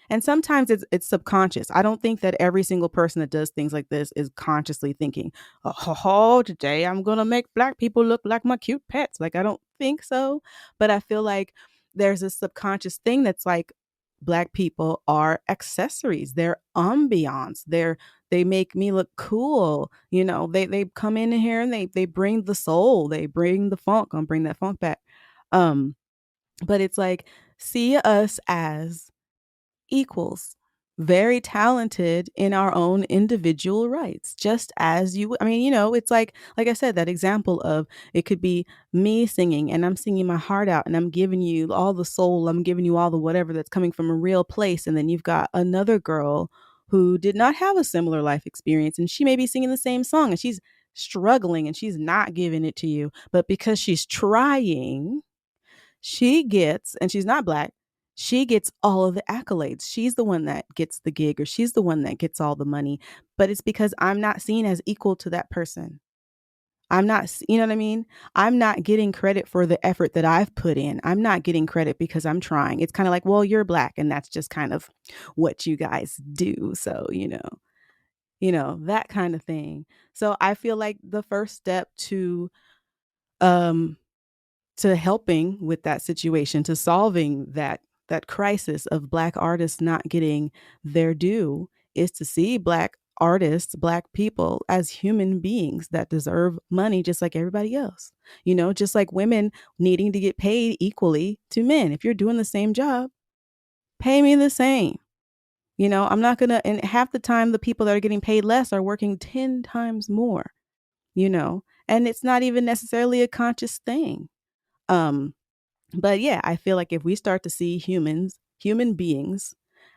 and sometimes it's subconscious. I don't think that every single person that does things like this is consciously thinking, oh, today I'm going to make Black people look like my cute pets. Like, I don't think so. But I feel like there's a subconscious thing that's like, Black people are accessories. They're ambiance. They make me look cool. They come in here and they bring the soul. They bring the funk. I'll bring that funk back. But it's like, see us as equals, very talented in our own individual rights, just as you, I mean, it's like I said, that example of it could be me singing and I'm singing my heart out and I'm giving you all the soul, I'm giving you all the whatever that's coming from a real place. And then you've got another girl who did not have a similar life experience and she may be singing the same song and she's struggling and she's not giving it to you. But because she's trying, she gets, and she's not Black, she gets all of the accolades. She's the one that gets the gig or she's the one that gets all the money. But it's because I'm not seen as equal to that person. I'm not, you know what I mean? I'm not getting credit for the effort that I've put in. I'm not getting credit because I'm trying. It's kind of like, well, you're Black and that's just kind of what you guys do. So, that kind of thing. So I feel like the first step um to helping with that situation, to solving that crisis of Black artists not getting their due, is to see Black artists, Black people as human beings that deserve money just like everybody else. Just like women needing to get paid equally to men. If you're doing the same job, pay me the same. I'm not going to, and half the time the people that are getting paid less are working 10 times more, and it's not even necessarily a conscious thing. But yeah, I feel like if we start to see human beings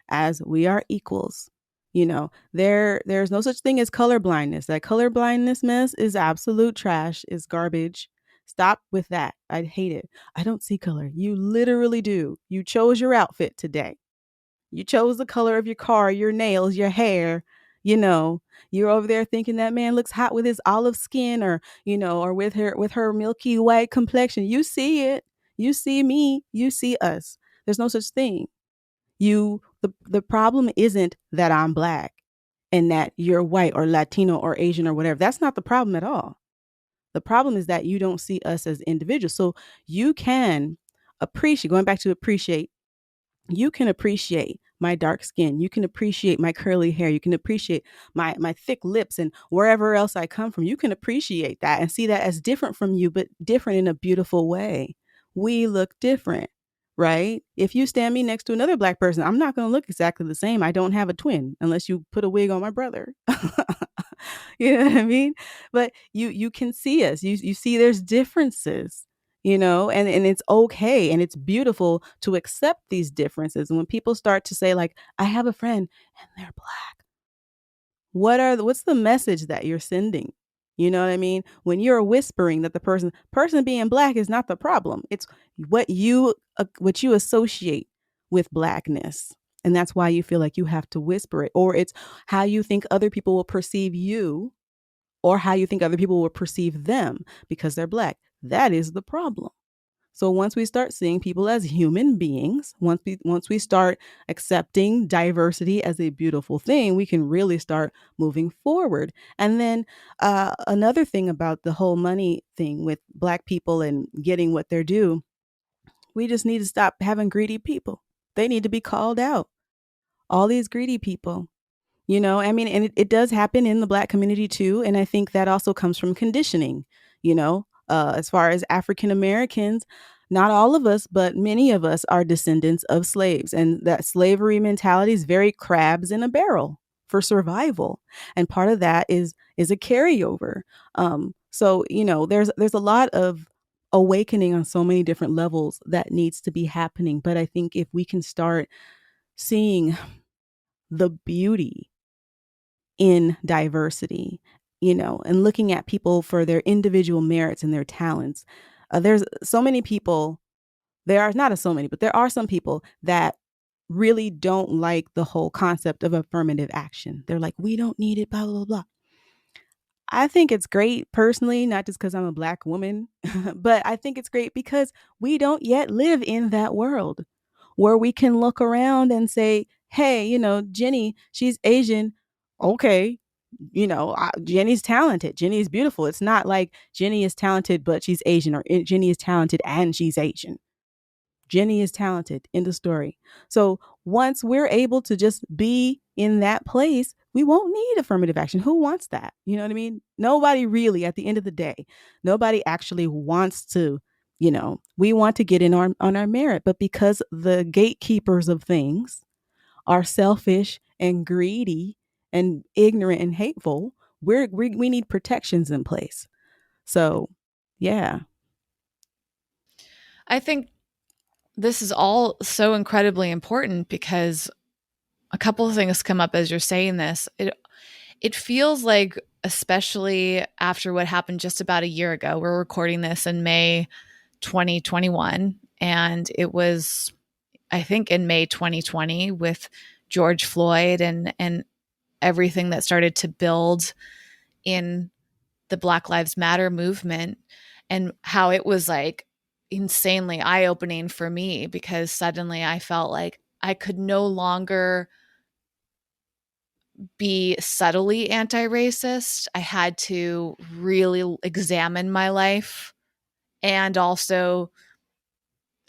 as we are equals, there's no such thing as color blindness. That color blindness mess is absolute trash, is garbage. Stop with that. I hate it. I don't see color. You literally do. You chose your outfit today. You chose the color of your car, your nails, your hair. You're over there thinking that man looks hot with his olive skin or with her milky white complexion. You see it. You see me. You see us. There's no such thing. The problem isn't that I'm Black and that you're white or Latino or Asian or whatever. That's not the problem at all. The problem is that you don't see us as individuals. So you can appreciate, going back to appreciate, you can appreciate my dark skin. You can appreciate my curly hair. You can appreciate my thick lips and wherever else I come from. You can appreciate that and see that as different from you, but different in a beautiful way. We look different, right? If you stand me next to another Black person, I'm not going to look exactly the same. I don't have a twin unless you put a wig on my brother. You know what I mean? But you can see us. You see there's differences, and it's okay and it's beautiful to accept these differences. And when people start to say like, I have a friend and they're Black, what's the message that you're sending? You know what I mean? When you're whispering that the person being Black is not the problem, it's what you associate with Blackness. And that's why you feel like you have to whisper it, or it's how you think other people will perceive you or how you think other people will perceive them because they're Black. That is the problem. So once we start seeing people as human beings, once we start accepting diversity as a beautiful thing, we can really start moving forward. And then another thing about the whole money thing with Black people and getting what they're due, we just need to stop having greedy people. They need to be called out. All these greedy people. I mean, and it does happen in the Black community too. And I think that also comes from conditioning, as far as African Americans, not all of us, but many of us are descendants of slaves. And that slavery mentality is very crabs in a barrel for survival. And part of that is a carryover. So, there's a lot of awakening on so many different levels that needs to be happening. But I think if we can start seeing the beauty in diversity, and looking at people for their individual merits and their talents. There's so many people, there are not so many, but there are some people that really don't like the whole concept of affirmative action. They're like, we don't need it, blah, blah, blah. I think it's great personally, not just because I'm a Black woman, but I think it's great because we don't yet live in that world where we can look around and say, hey, Jenny, she's Asian. Okay. Jenny's talented. Jenny's beautiful. It's not like Jenny is talented, but she's Asian, or Jenny is talented and she's Asian. Jenny is talented in the story. So once we're able to just be in that place, we won't need affirmative action. Who wants that? You know what I mean? Nobody really, at the end of the day, nobody actually wants to, we want to get in on our merit. But because the gatekeepers of things are selfish and greedy and ignorant and hateful, we need protections in place. So, yeah. I think this is all so incredibly important because a couple of things come up as you're saying this. It feels like, especially after what happened just about a year ago, we're recording this in May 2021, and it was, I think, in May 2020 with George Floyd and everything that started to build in the Black Lives Matter movement, and how it was like insanely eye-opening for me because suddenly I felt like I could no longer be subtly anti-racist. I had to really examine my life and also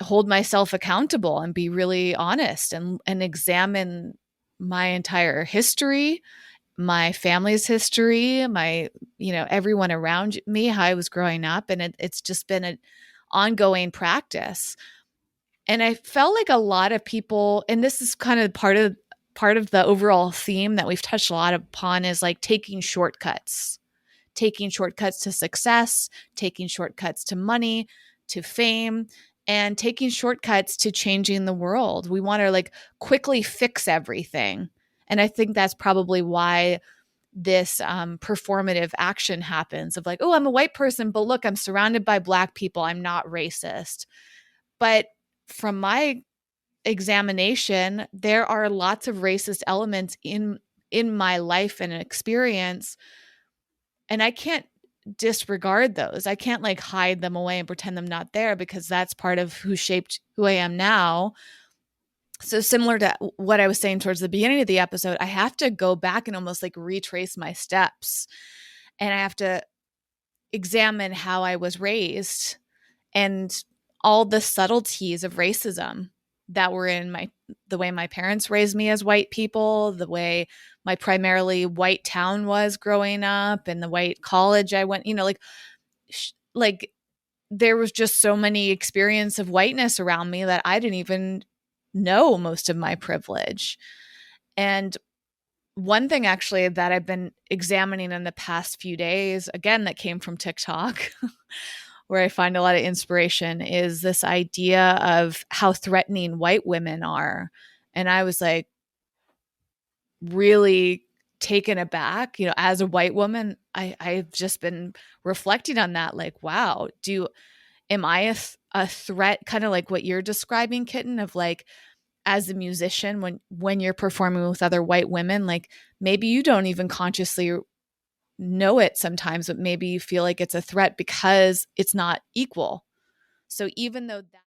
hold myself accountable and be really honest and examine my entire history, my family's history, my, everyone around me, how I was growing up. And it's just been an ongoing practice. And I felt like a lot of people, and this is kind of part of the overall theme that we've touched a lot upon, is like taking shortcuts to success, taking shortcuts to money, to fame, and taking shortcuts to changing the world. We want to like quickly fix everything. And I think that's probably why this performative action happens of like, oh, I'm a white person, but look, I'm surrounded by Black people. I'm not racist. But from my examination, there are lots of racist elements in my life and experience, and I can't disregard those. I can't like hide them away and pretend them not there because that's part of who shaped who I am now. So similar to what I was saying towards the beginning of the episode, I have to go back and almost like retrace my steps, and I have to examine how I was raised and all the subtleties of racism that were in the way my parents raised me as white people, the way my primarily white town was growing up, and the white college I went, like there was just so many experience of whiteness around me that I didn't even know most of my privilege. And one thing actually that I've been examining in the past few days, again, that came from TikTok, where I find a lot of inspiration, is this idea of how threatening white women are. And I was like really taken aback, as a white woman, I've just been reflecting on that. Like, wow, am I a threat? Kind of like what you're describing, Kitten, of like, as a musician, when you're performing with other white women, like maybe you don't even consciously know it sometimes, but maybe you feel like it's a threat because it's not equal. So even though that